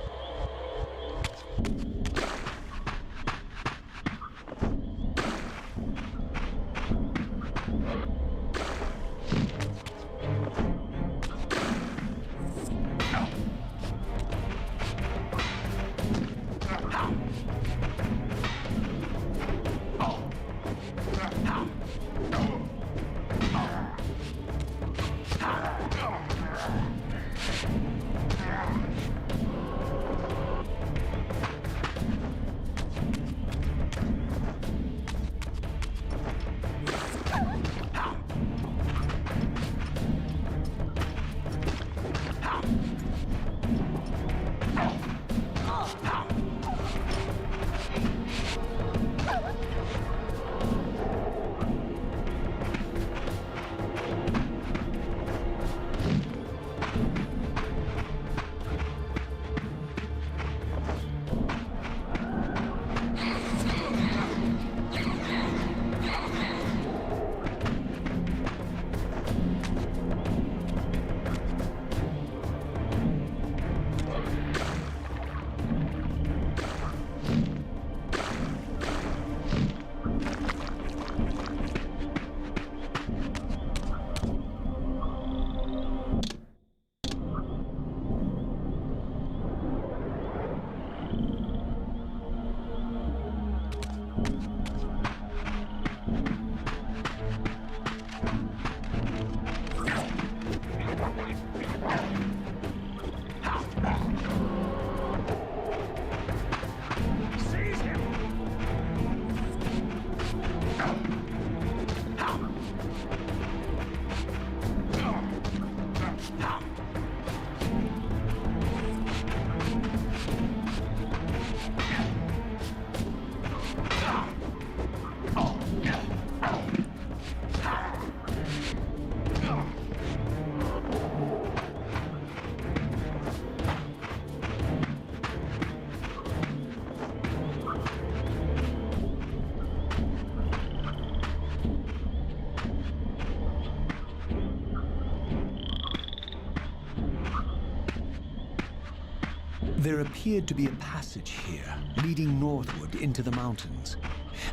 There appeared to be a passage here, leading northward into the mountains.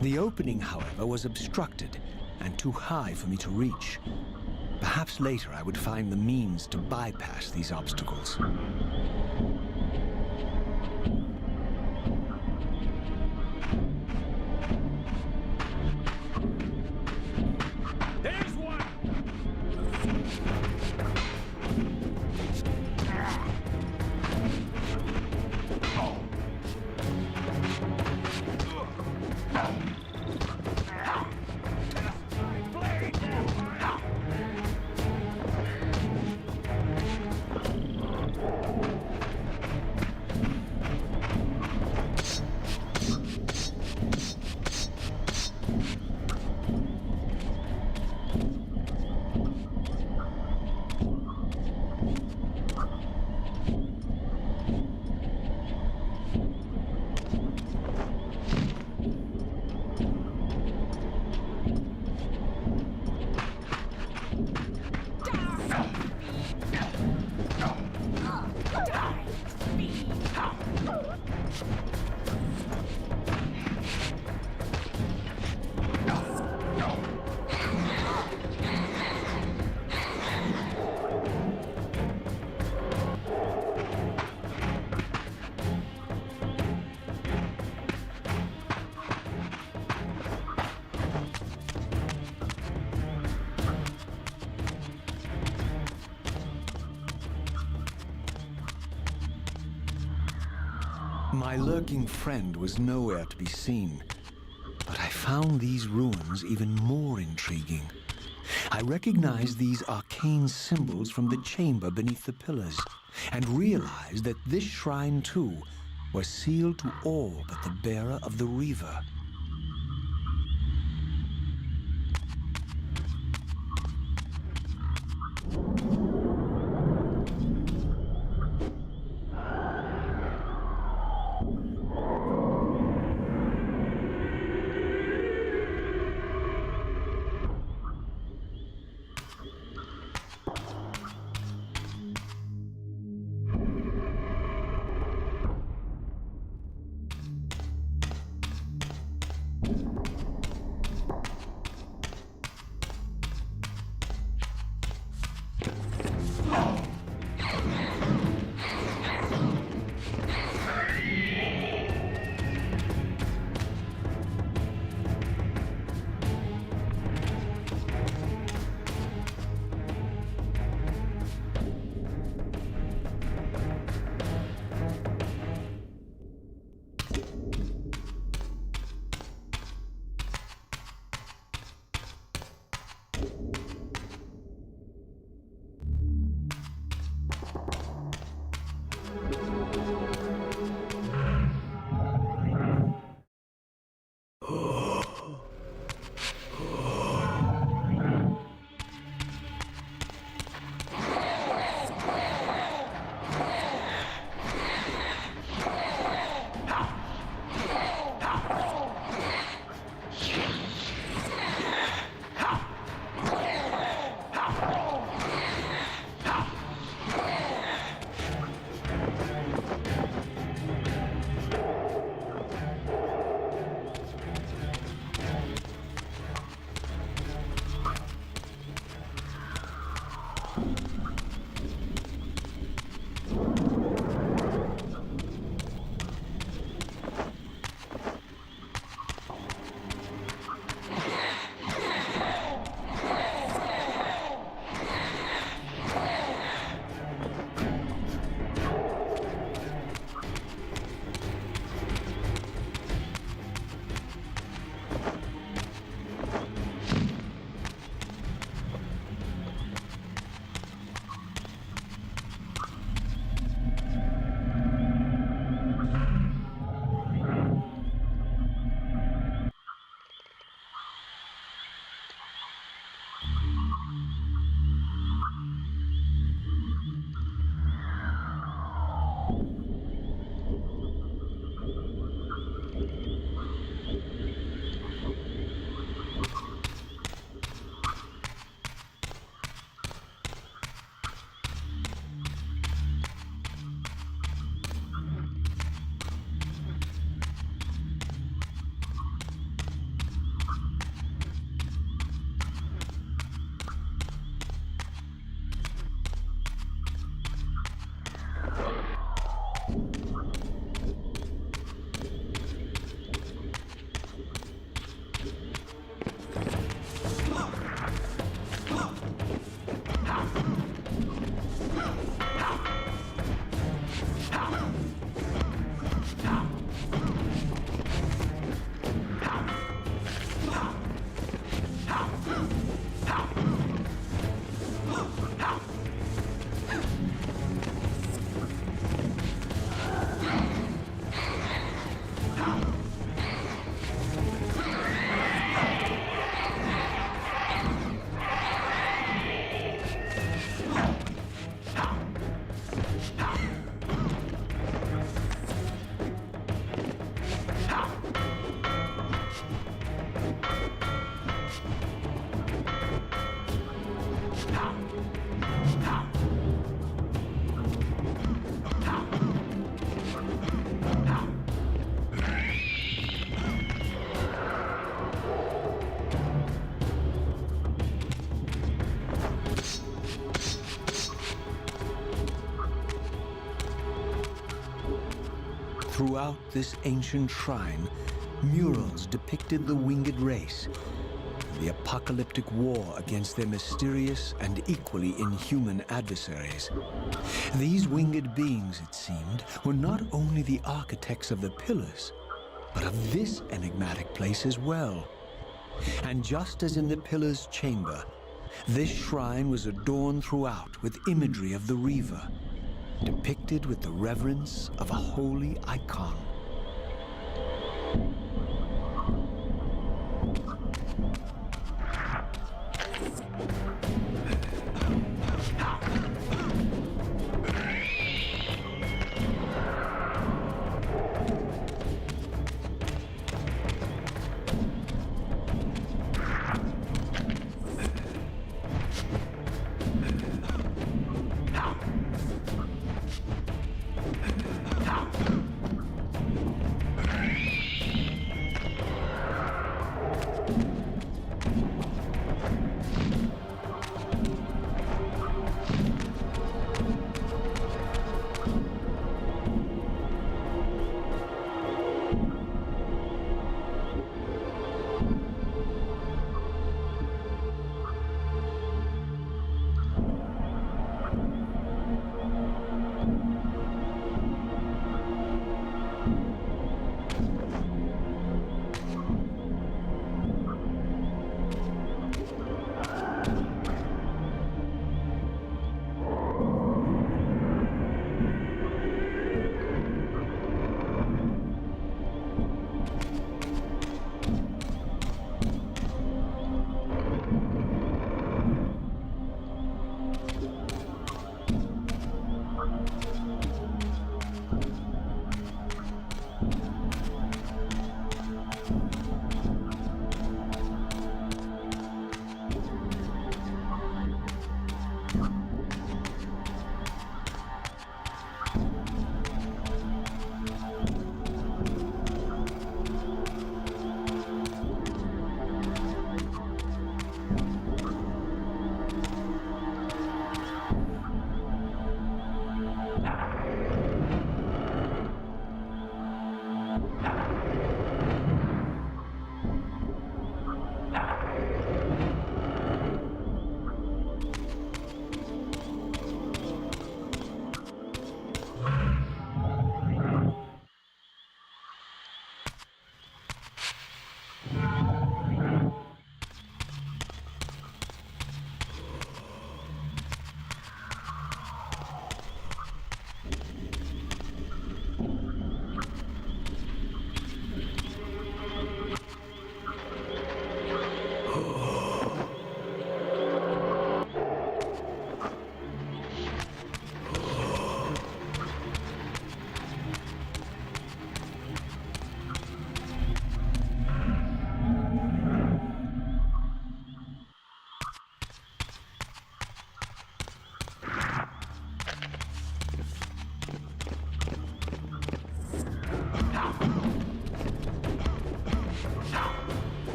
The opening, however, was obstructed and too high for me to reach. Perhaps later I would find the means to bypass these obstacles. There's one! My lurking friend was nowhere to be seen, but I found these ruins even more intriguing. I recognized these arcane symbols from the chamber beneath the pillars, and realized that this shrine, too, was sealed to all but the bearer of the Reaver. Throughout this ancient shrine, murals depicted the winged race, the apocalyptic war against their mysterious and equally inhuman adversaries. These winged beings, it seemed, were not only the architects of the pillars, but of this enigmatic place as well. And just as in the pillar's chamber, this shrine was adorned throughout with imagery of the Reaver, depicted with the reverence of a holy icon.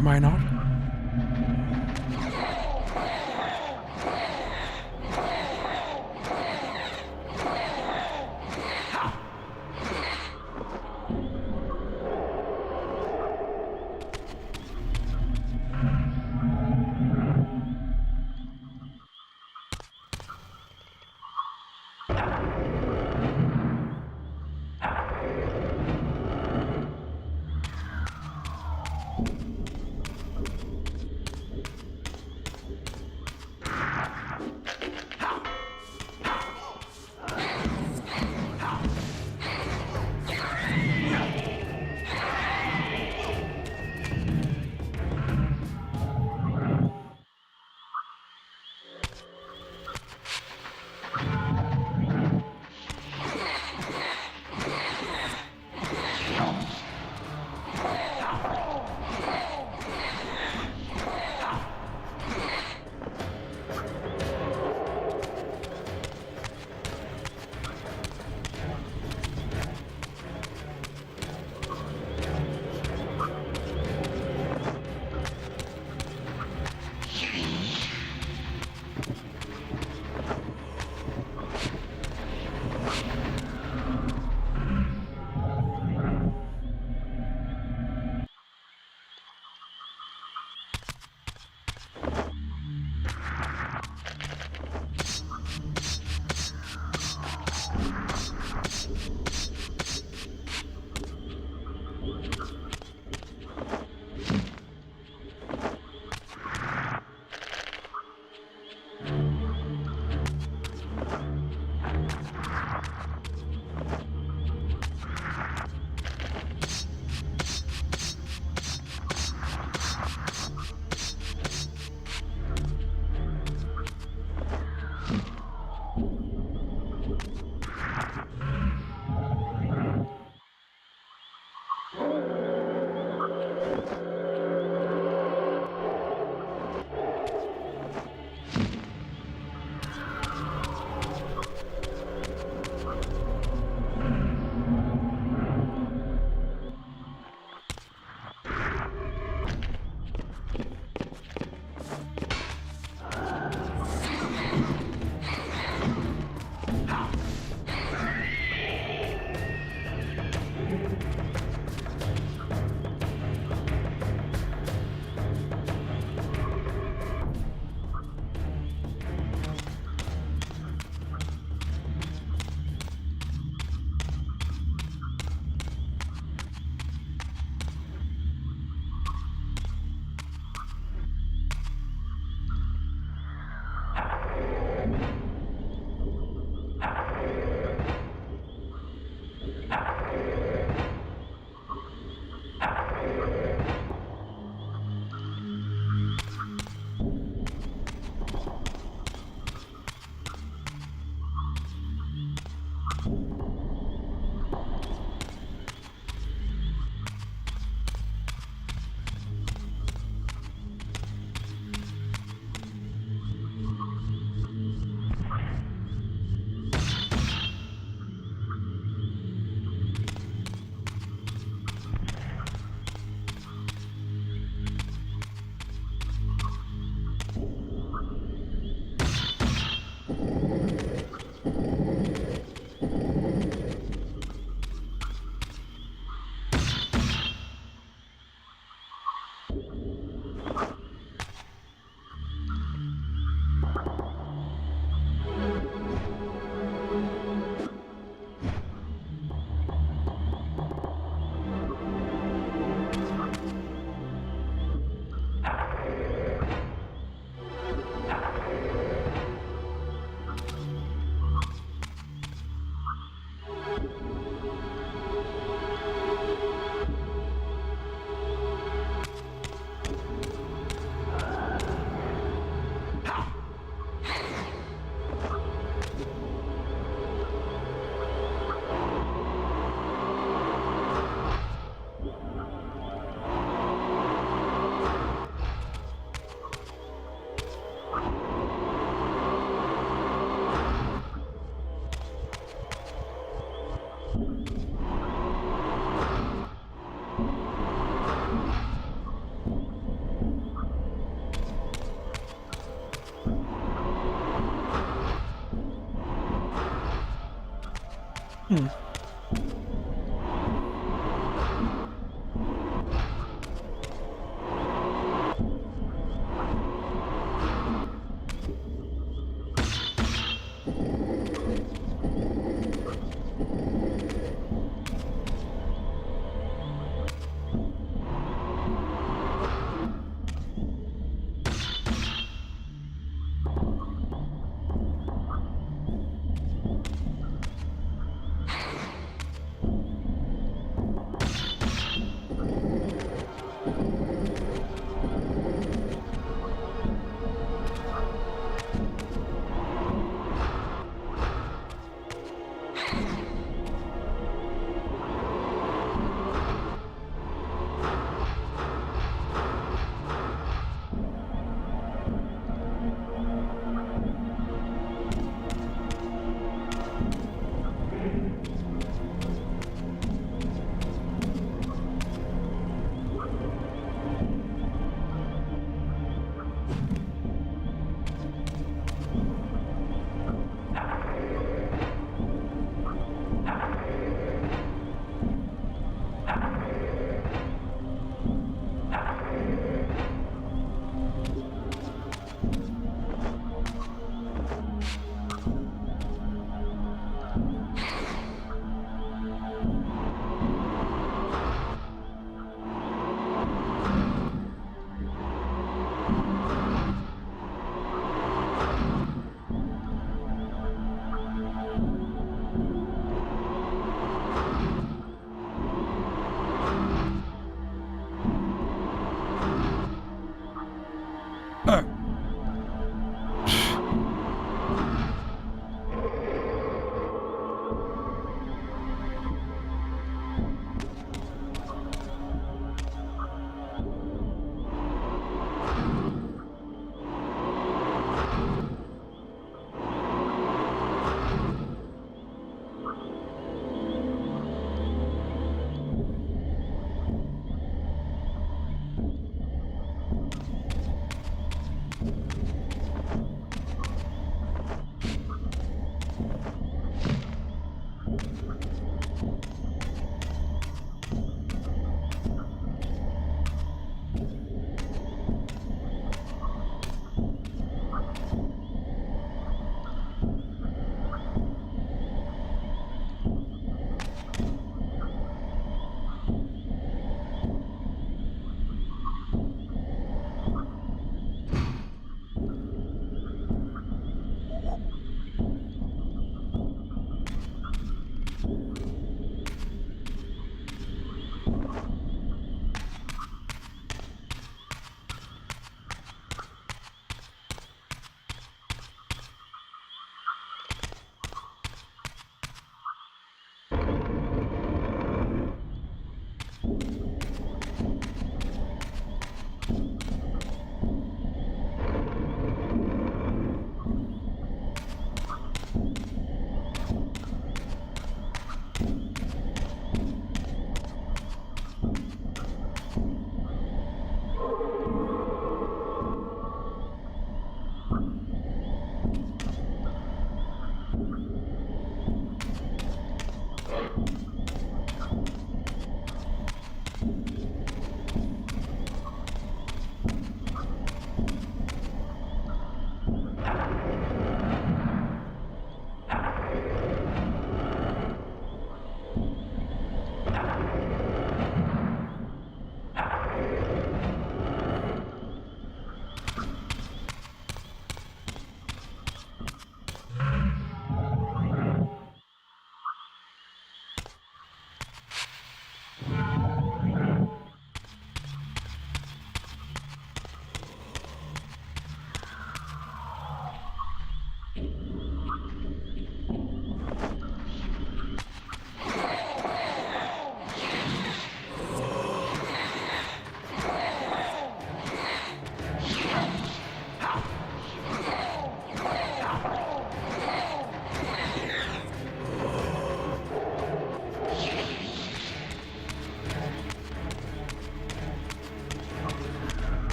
Am I not?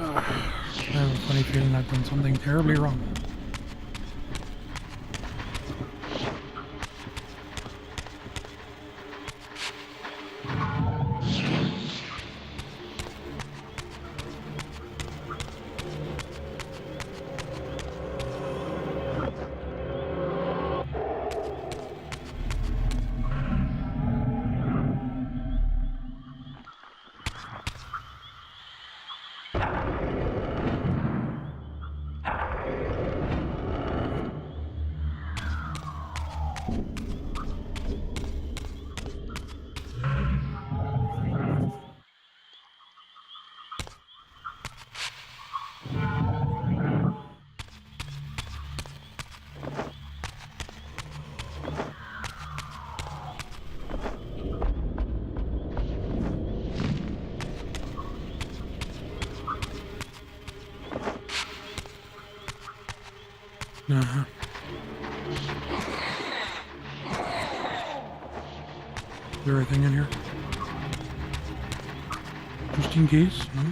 I have a funny feeling I've done something terribly wrong. Uh-huh. Is there anything in here? Just in case, no?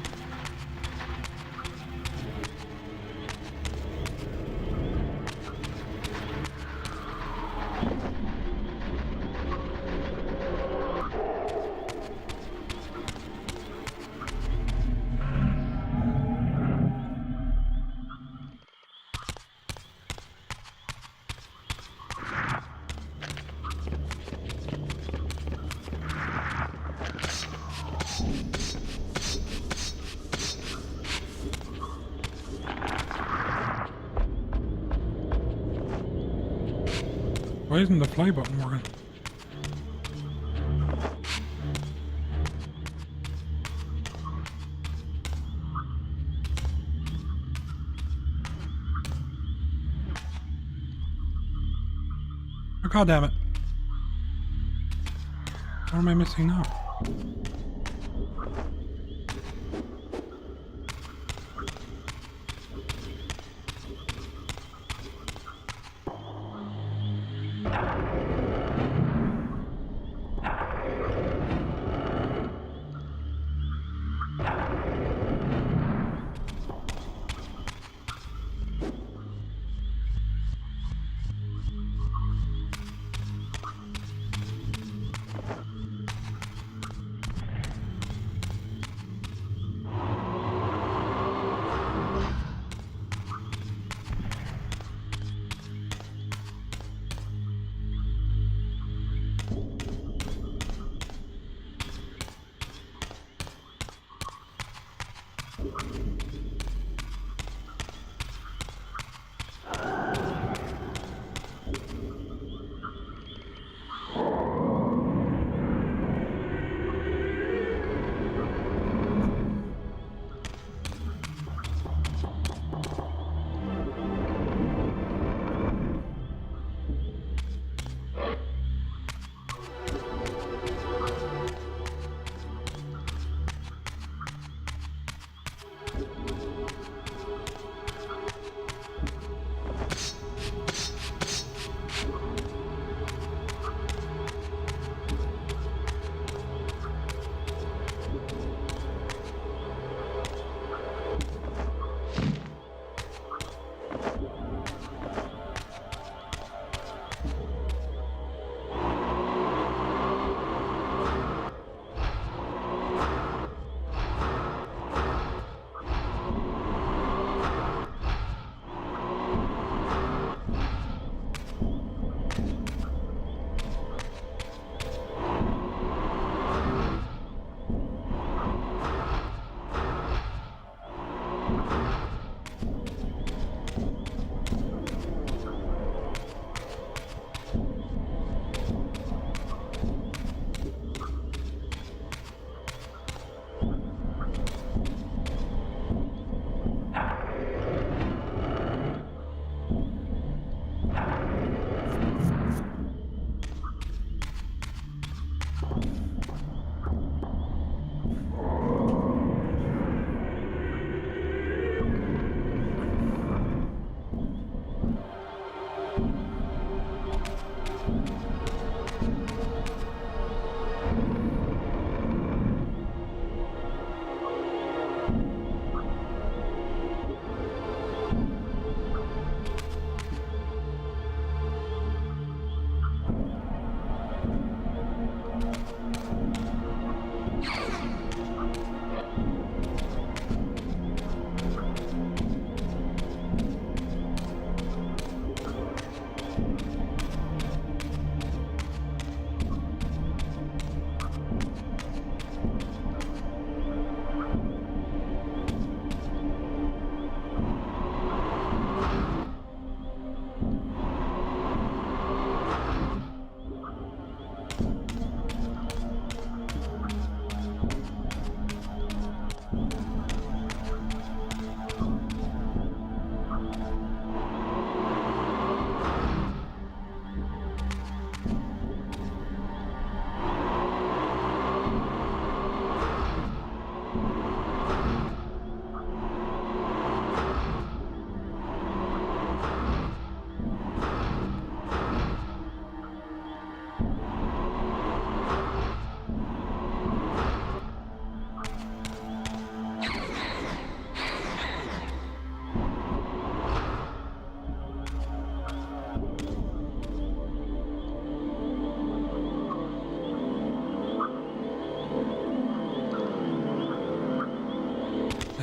Why isn't the play button working? Oh, God damn it. What am I missing now?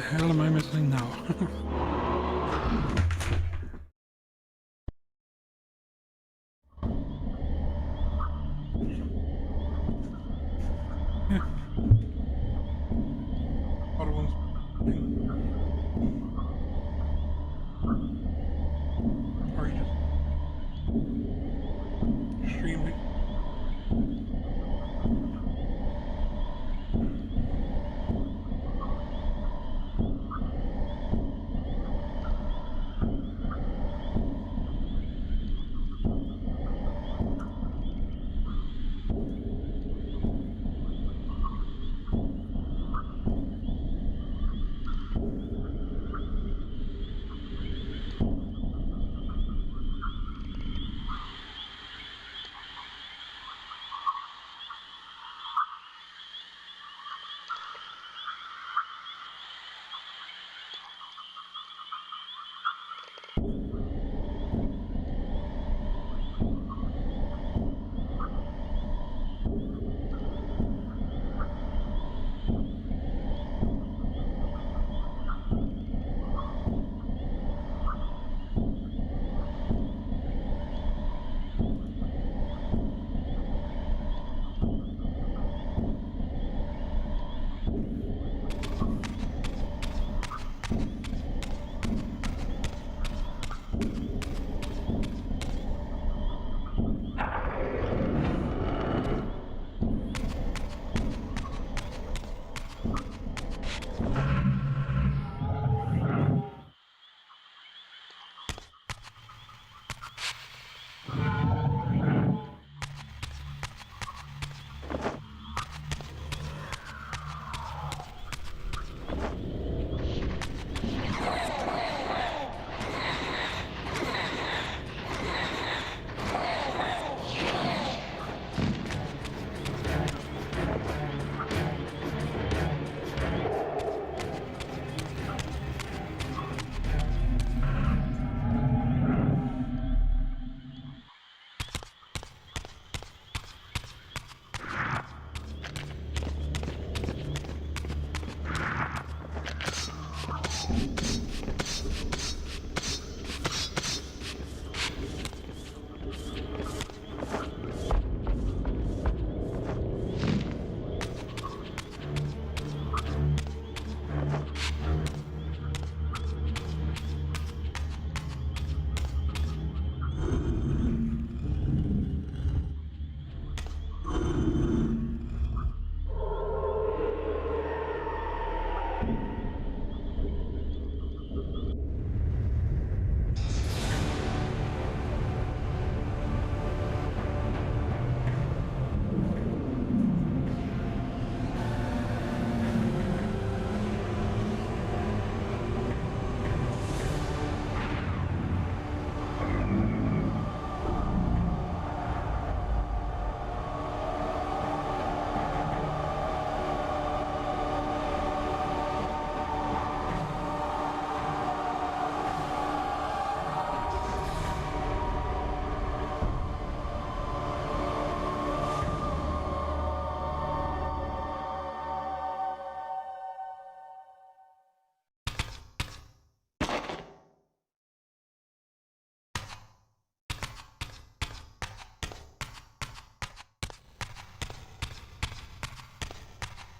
hell am I missing now? Yeah. Other ones. Or you just stream it.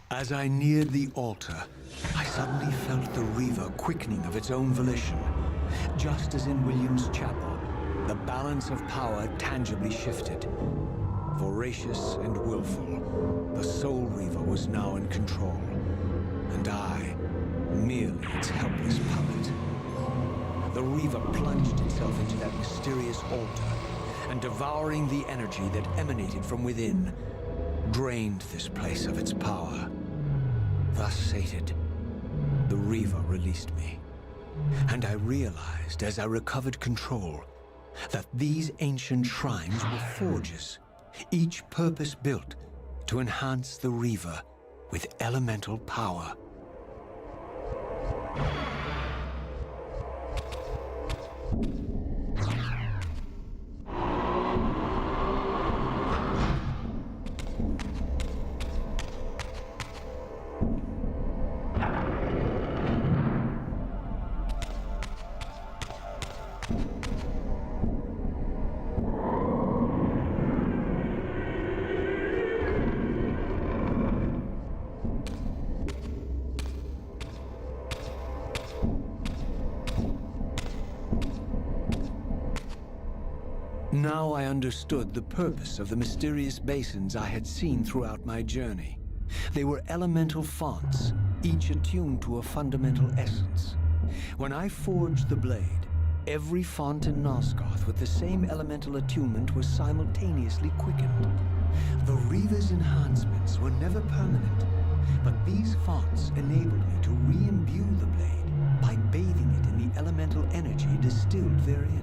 As I neared the altar, I suddenly felt the Reaver quickening of its own volition. Just as in William's chapel, the balance of power tangibly shifted. Voracious and willful, the Soul Reaver was now in control, and I, merely its helpless puppet. The Reaver plunged itself into that mysterious altar, and devouring the energy that emanated from within, drained this place of its power. Thus sated, the Reaver released me, and I realized as I recovered control that these ancient shrines were forges, each purpose-built to enhance the Reaver with elemental power. Now I understood the purpose of the mysterious basins I had seen throughout my journey. They were elemental fonts, each attuned to a fundamental essence. When I forged the blade, every font in Nosgoth with the same elemental attunement was simultaneously quickened. The Reaver's enhancements were never permanent, but these fonts enabled me to re-imbue the blade by bathing it in the elemental energy distilled therein.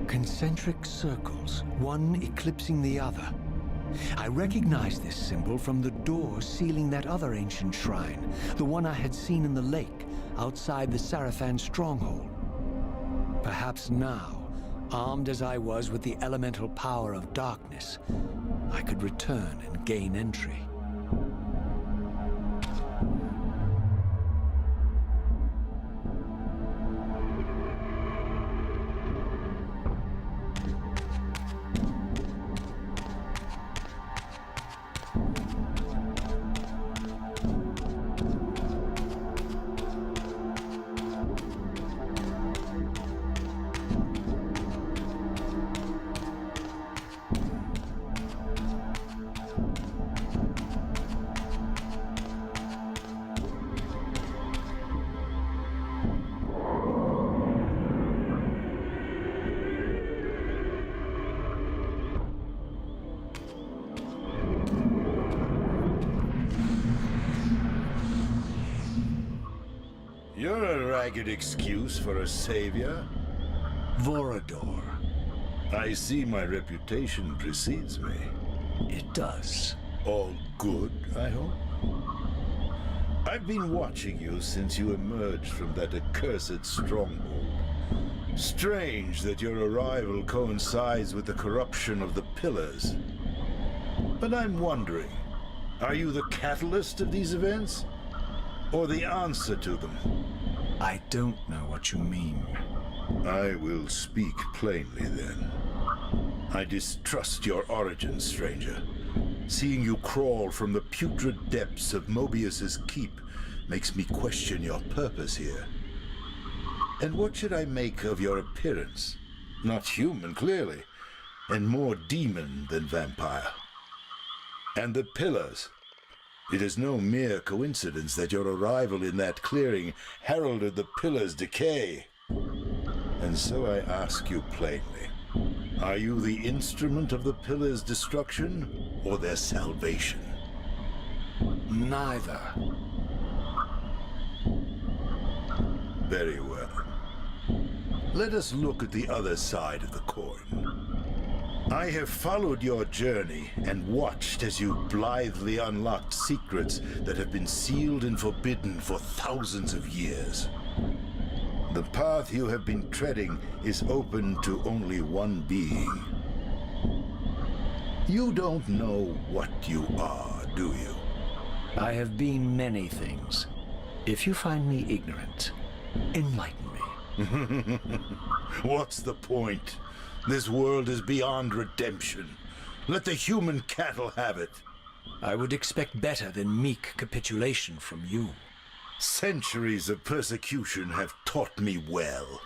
Concentric circles, one eclipsing the other. I recognized this symbol from the door sealing that other ancient shrine, the one I had seen in the lake outside the Sarafan stronghold. Perhaps now, armed as I was with the elemental power of darkness, I could return and gain entry. You're a ragged excuse for a savior. Vorador. I see my reputation precedes me. It does. All good, I hope? I've been watching you since you emerged from that accursed stronghold. Strange that your arrival coincides with the corruption of the Pillars. But I'm wondering, are you the catalyst of these events? Or the answer to them? I don't know what you mean. I will speak plainly then. I distrust your origins, stranger. Seeing you crawl from the putrid depths of Mobius's keep makes me question your purpose here. And what should I make of your appearance? Not human, clearly, and more demon than vampire. And the Pillars. It is no mere coincidence that your arrival in that clearing heralded the Pillars' decay. And so I ask you plainly, are you the instrument of the Pillars' destruction or their salvation? Neither. Very well. Let us look at the other side of the coin. I have followed your journey and watched as you blithely unlocked secrets that have been sealed and forbidden for thousands of years. The path you have been treading is open to only one being. You don't know what you are, do you? I have been many things. If you find me ignorant, enlighten me. What's the point? This world is beyond redemption. Let the human cattle have it. I would expect better than meek capitulation from you. Centuries of persecution have taught me well.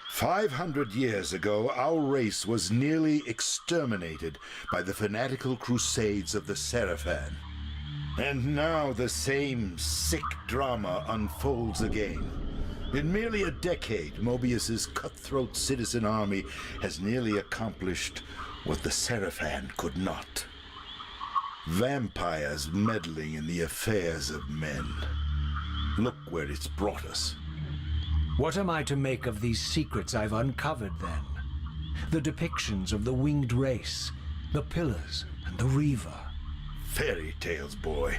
500 years ago, our race was nearly exterminated by the fanatical crusades of the Sarafan. And now the same sick drama unfolds again. In merely a decade, Mobius's cutthroat citizen army has nearly accomplished what the Sarafan could not. Vampires meddling in the affairs of men. Look where it's brought us. What am I to make of these secrets I've uncovered, then? The depictions of the winged race, the Pillars, and the Reaver. Fairy tales, boy.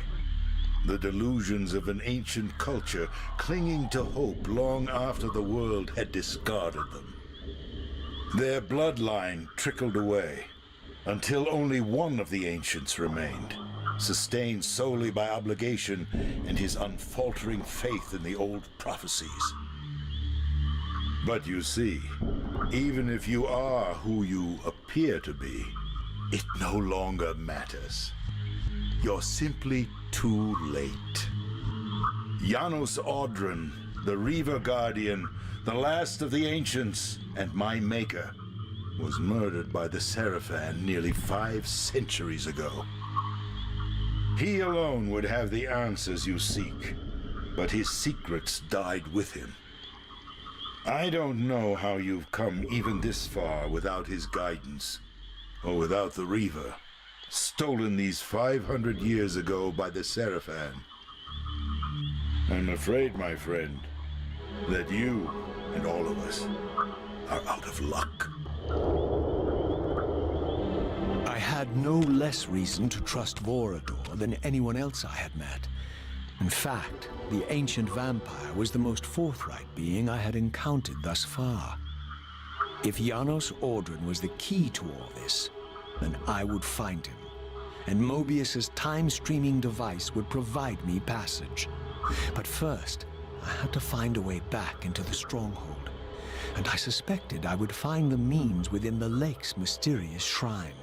The delusions of an ancient culture clinging to hope long after the world had discarded them. Their bloodline trickled away, until only one of the ancients remained, sustained solely by obligation and his unfaltering faith in the old prophecies. But you see, even if you are who you appear to be, it no longer matters. You're simply too late. Janos Audron, the Reaver Guardian, the last of the Ancients, and my maker, was murdered by the Seraphan nearly 5 centuries ago. He alone would have the answers you seek, but his secrets died with him. I don't know how you've come even this far without his guidance, or without the Reaver, stolen these 500 years ago by the Seraphan. I'm afraid, my friend, that you and all of us are out of luck. I had no less reason to trust Vorador than anyone else I had met. In fact, the ancient vampire was the most forthright being I had encountered thus far. If Janos Audron was the key to all this, then I would find him, and Mobius's time-streaming device would provide me passage. But first, I had to find a way back into the stronghold, and I suspected I would find the means within the lake's mysterious shrine.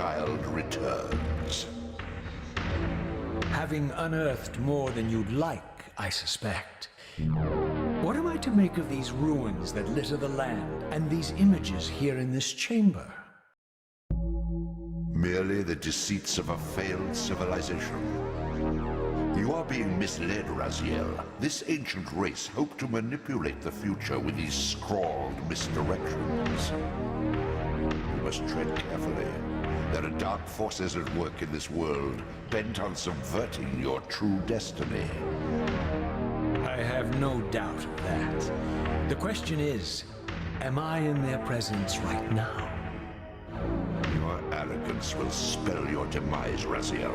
child returns. Having unearthed more than you'd like, I suspect. What am I to make of these ruins that litter the land, and these images here in this chamber? Merely the deceits of a failed civilization. You are being misled, Raziel. This ancient race hoped to manipulate the future with these scrawled misdirections. You must tread carefully. There are dark forces at work in this world, bent on subverting your true destiny. I have no doubt of that. The question is, am I in their presence right now? Your arrogance will spell your demise, Raziel.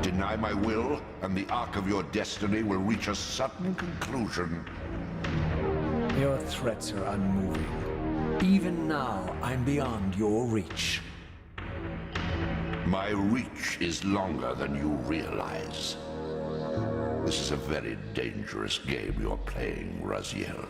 Deny my will, and the arc of your destiny will reach a sudden conclusion. Your threats are unmoving. Even now, I'm beyond your reach. My reach is longer than you realize. This is a very dangerous game you're playing, Raziel.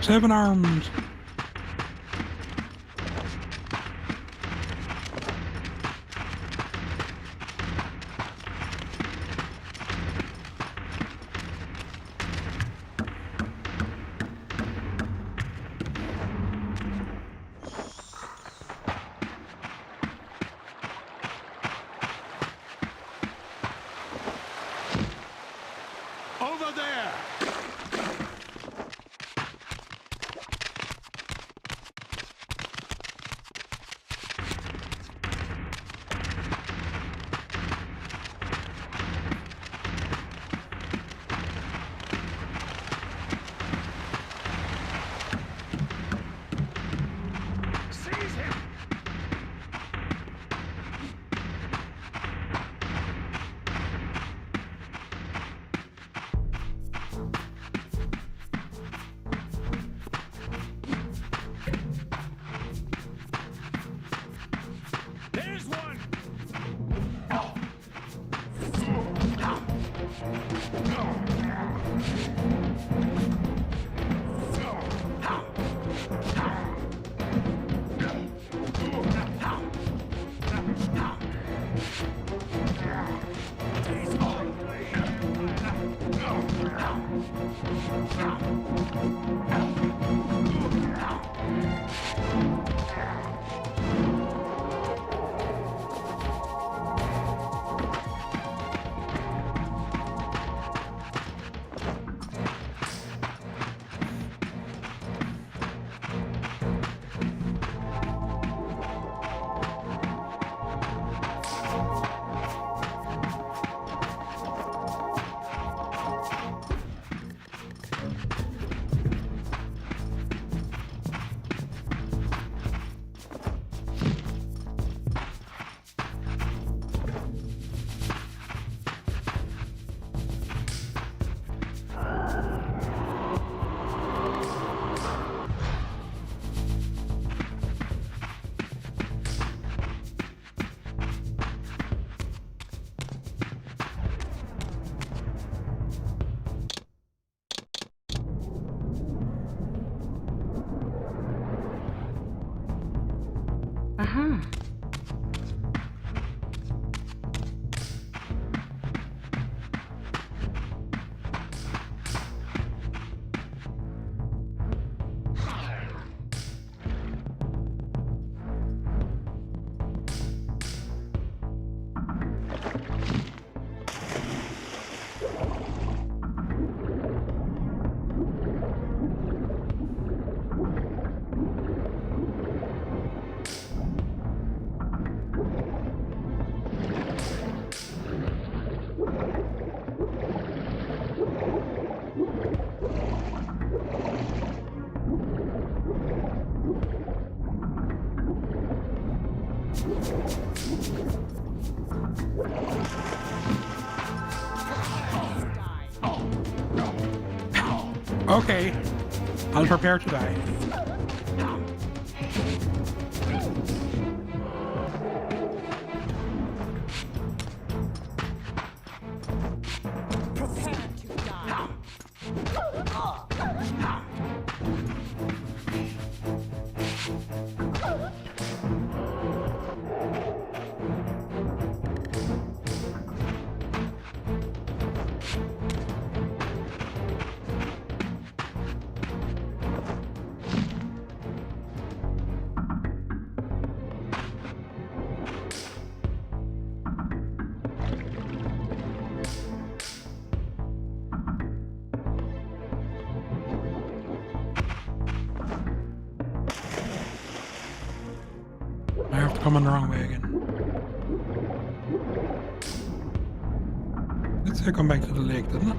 Seven arms. Over there! Okay, I'll prepare to die. I have to come in the wrong way again. Let's say come back to the lake, doesn't it?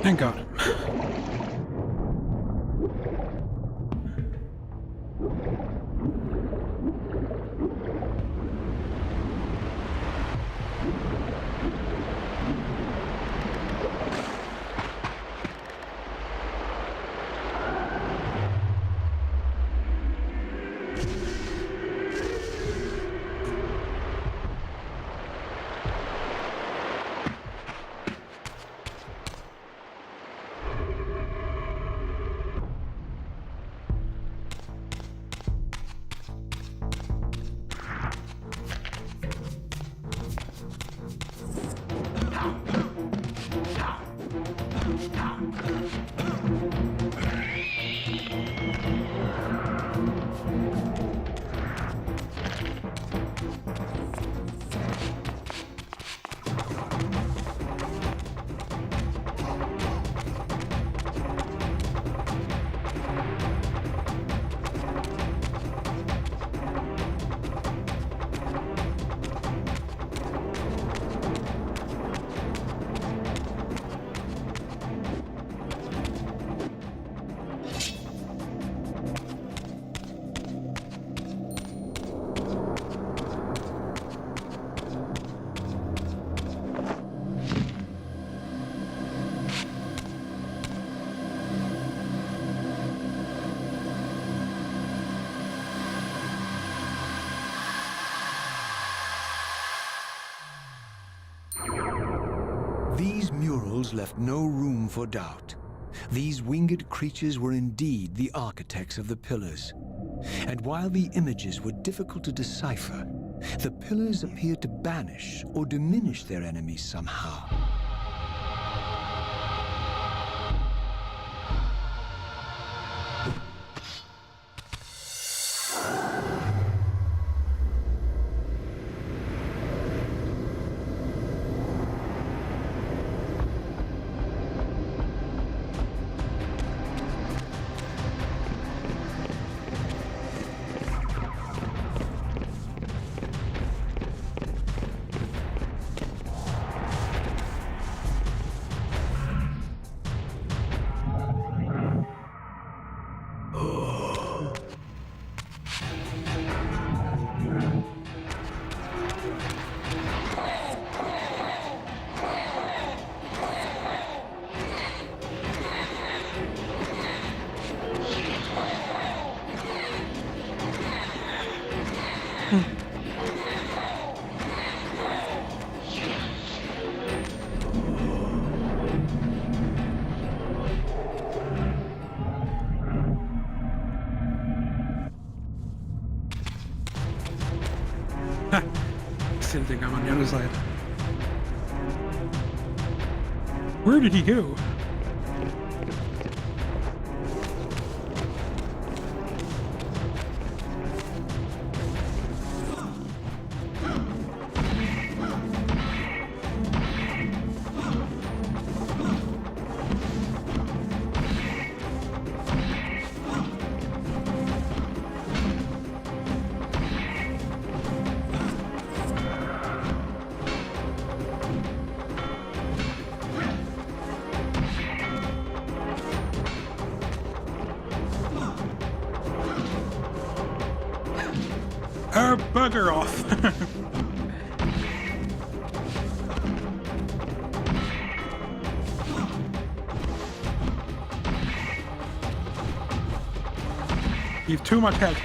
Thank God. These murals left no room for doubt. These winged creatures were indeed the architects of the pillars. And while the images were difficult to decipher, the pillars appeared to banish or diminish their enemies somehow. Yeah, on the other side. Where did he go? Bugger off. You've too much health.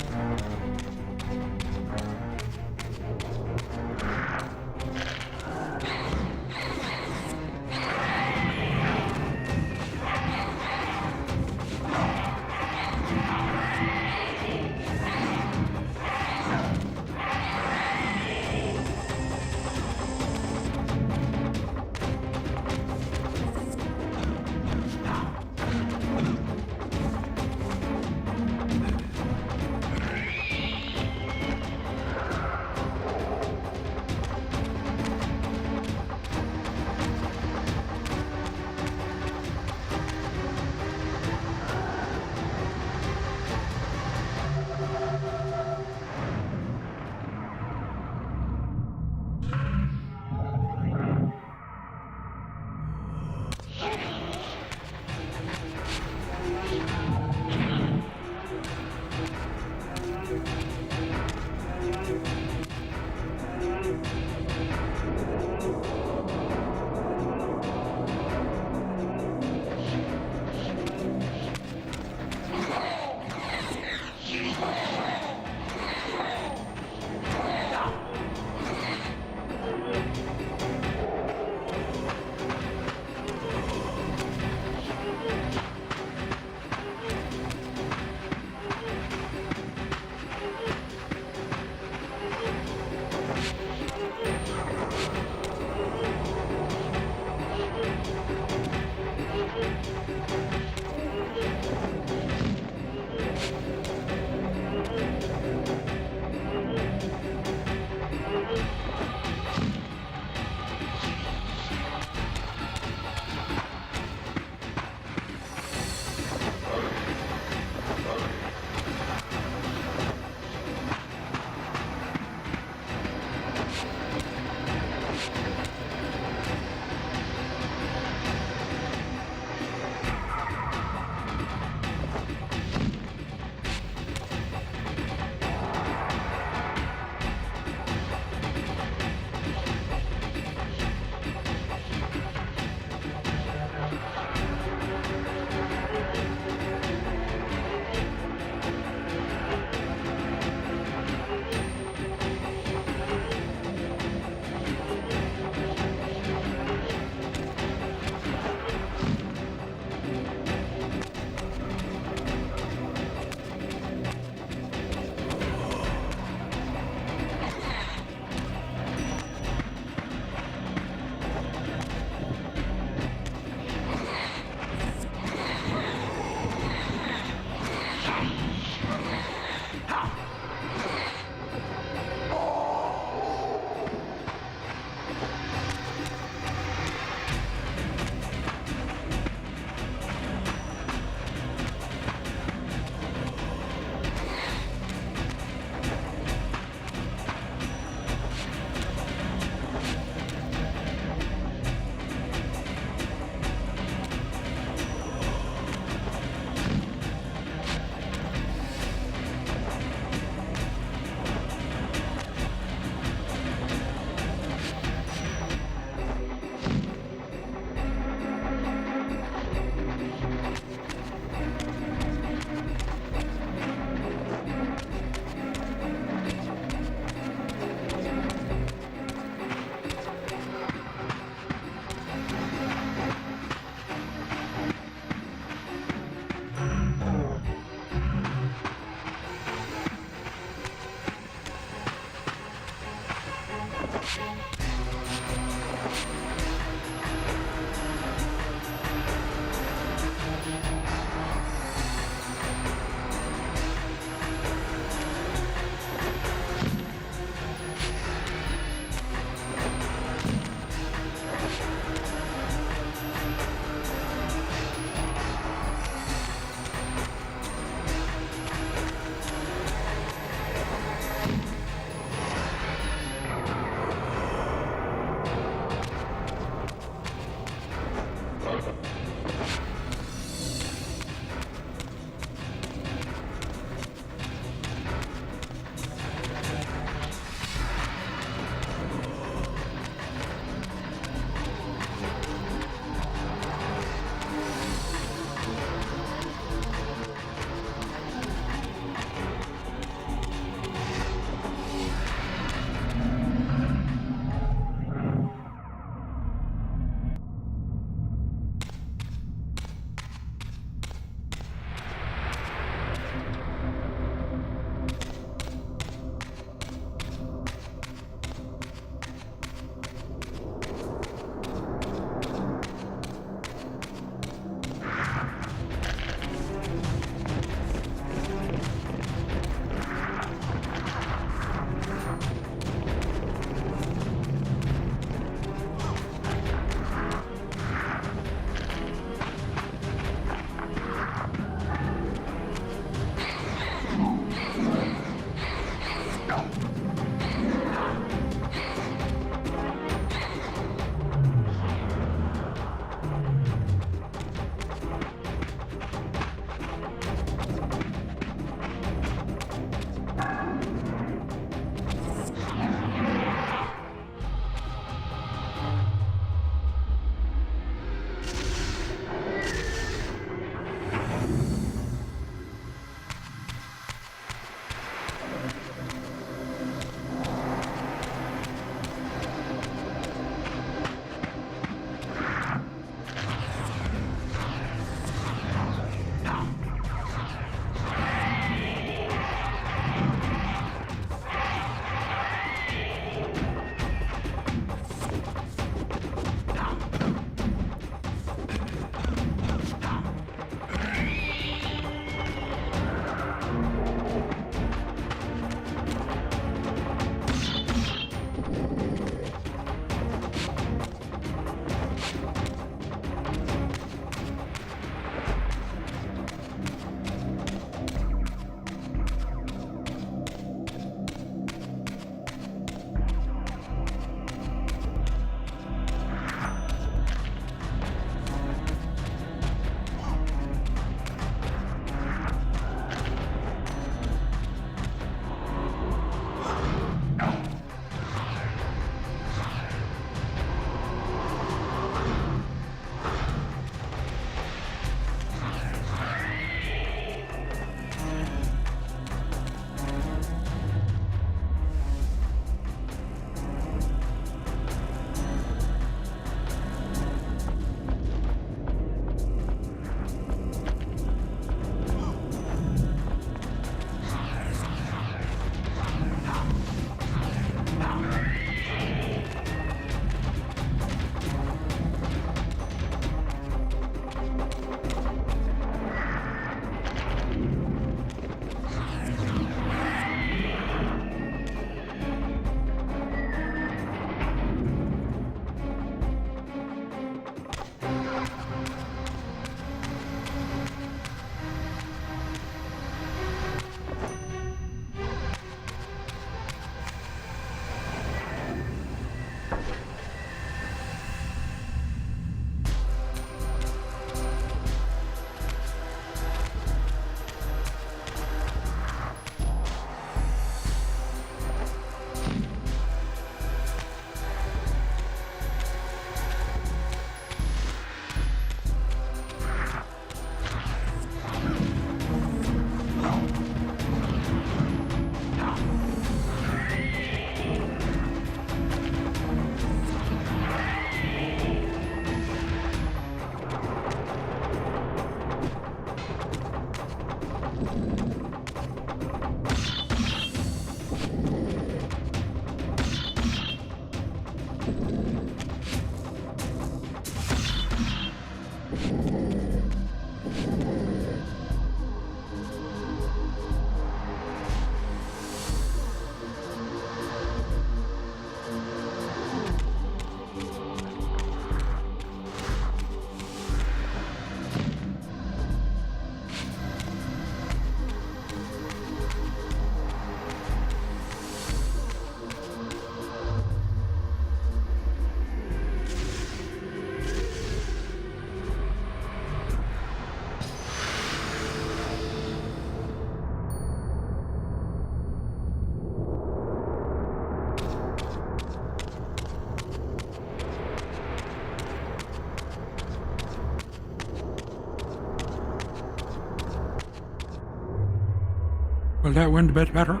Well, that went a bit better.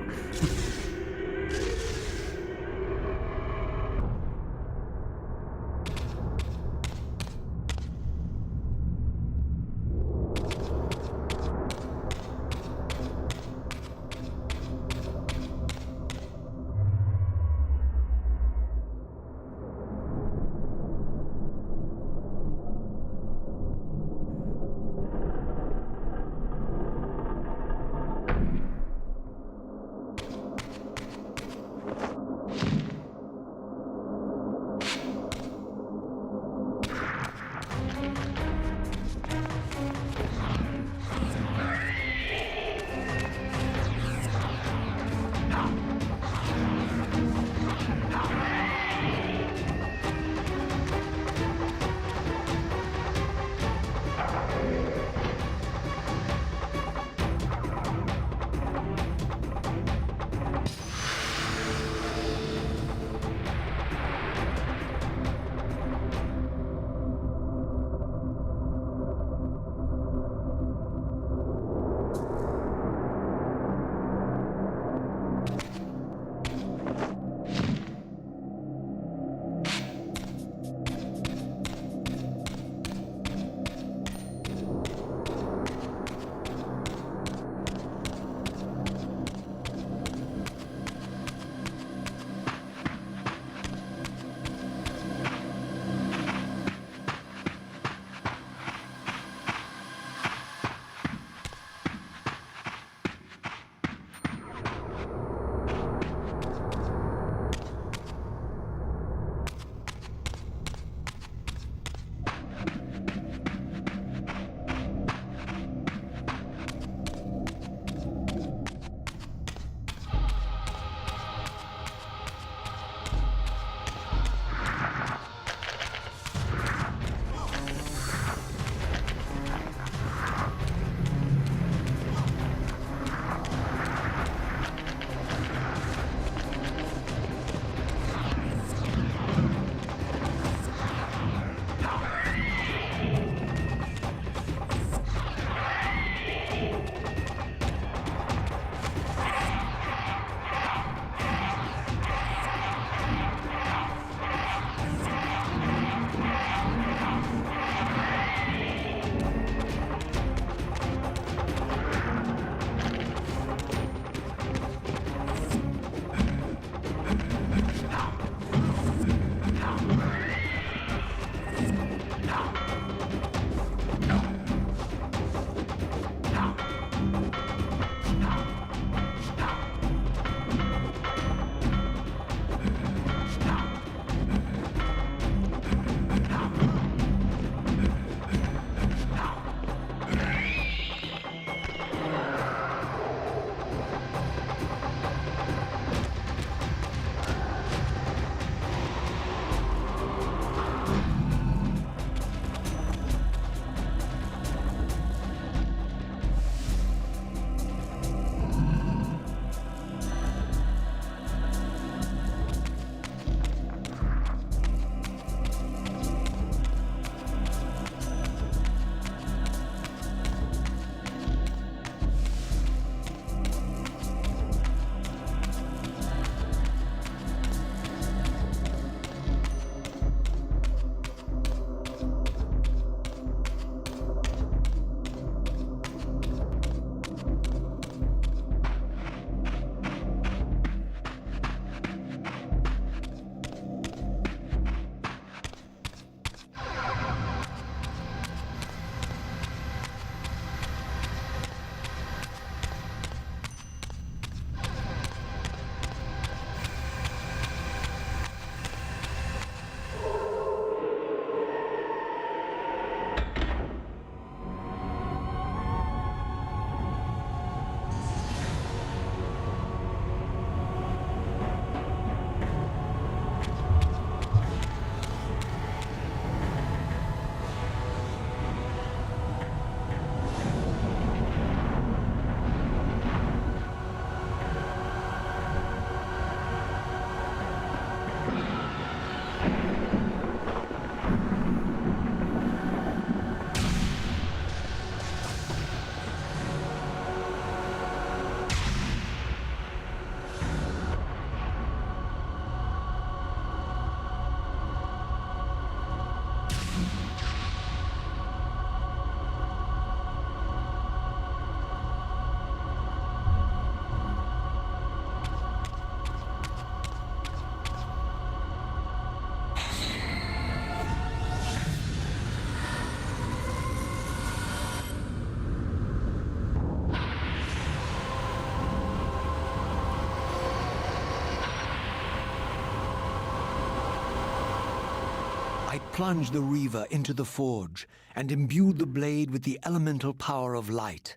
plunged the Reaver into the forge and imbued the blade with the elemental power of light.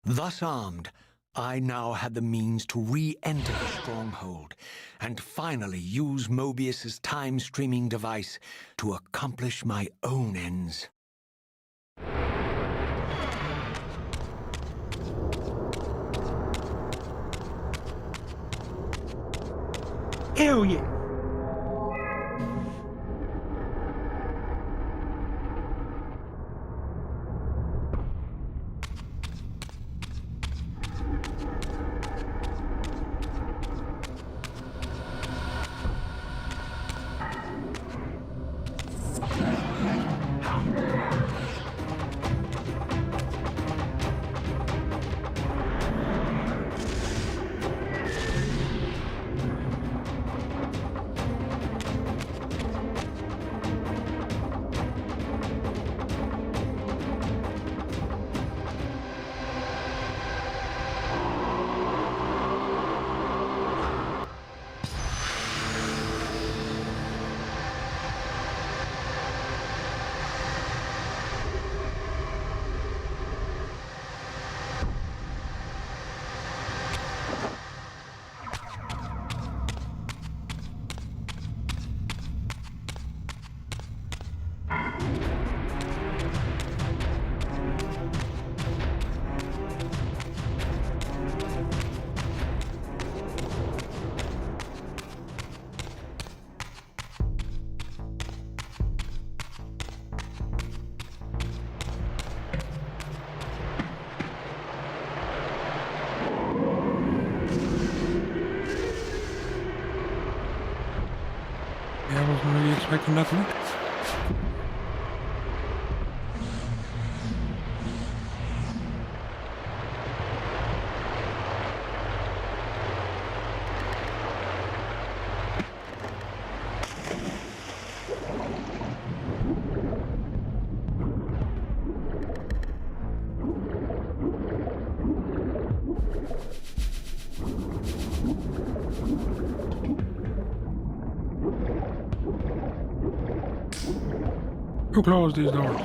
Thus armed, I now had the means to re-enter the stronghold and finally use Mobius's time-streaming device to accomplish my own ends. Hell yeah. Yeah, I wasn't really expecting that one. Who closed these doors?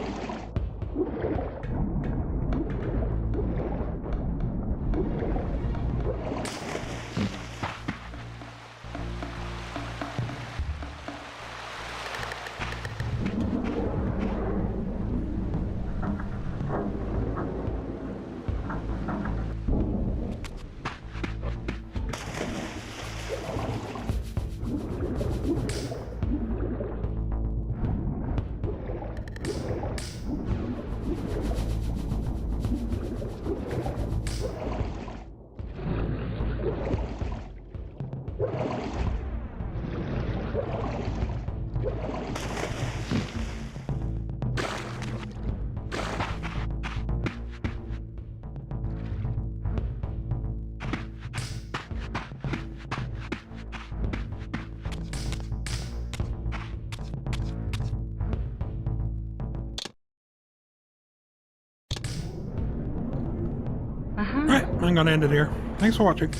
Right, I'm gonna end it here. Thanks for watching.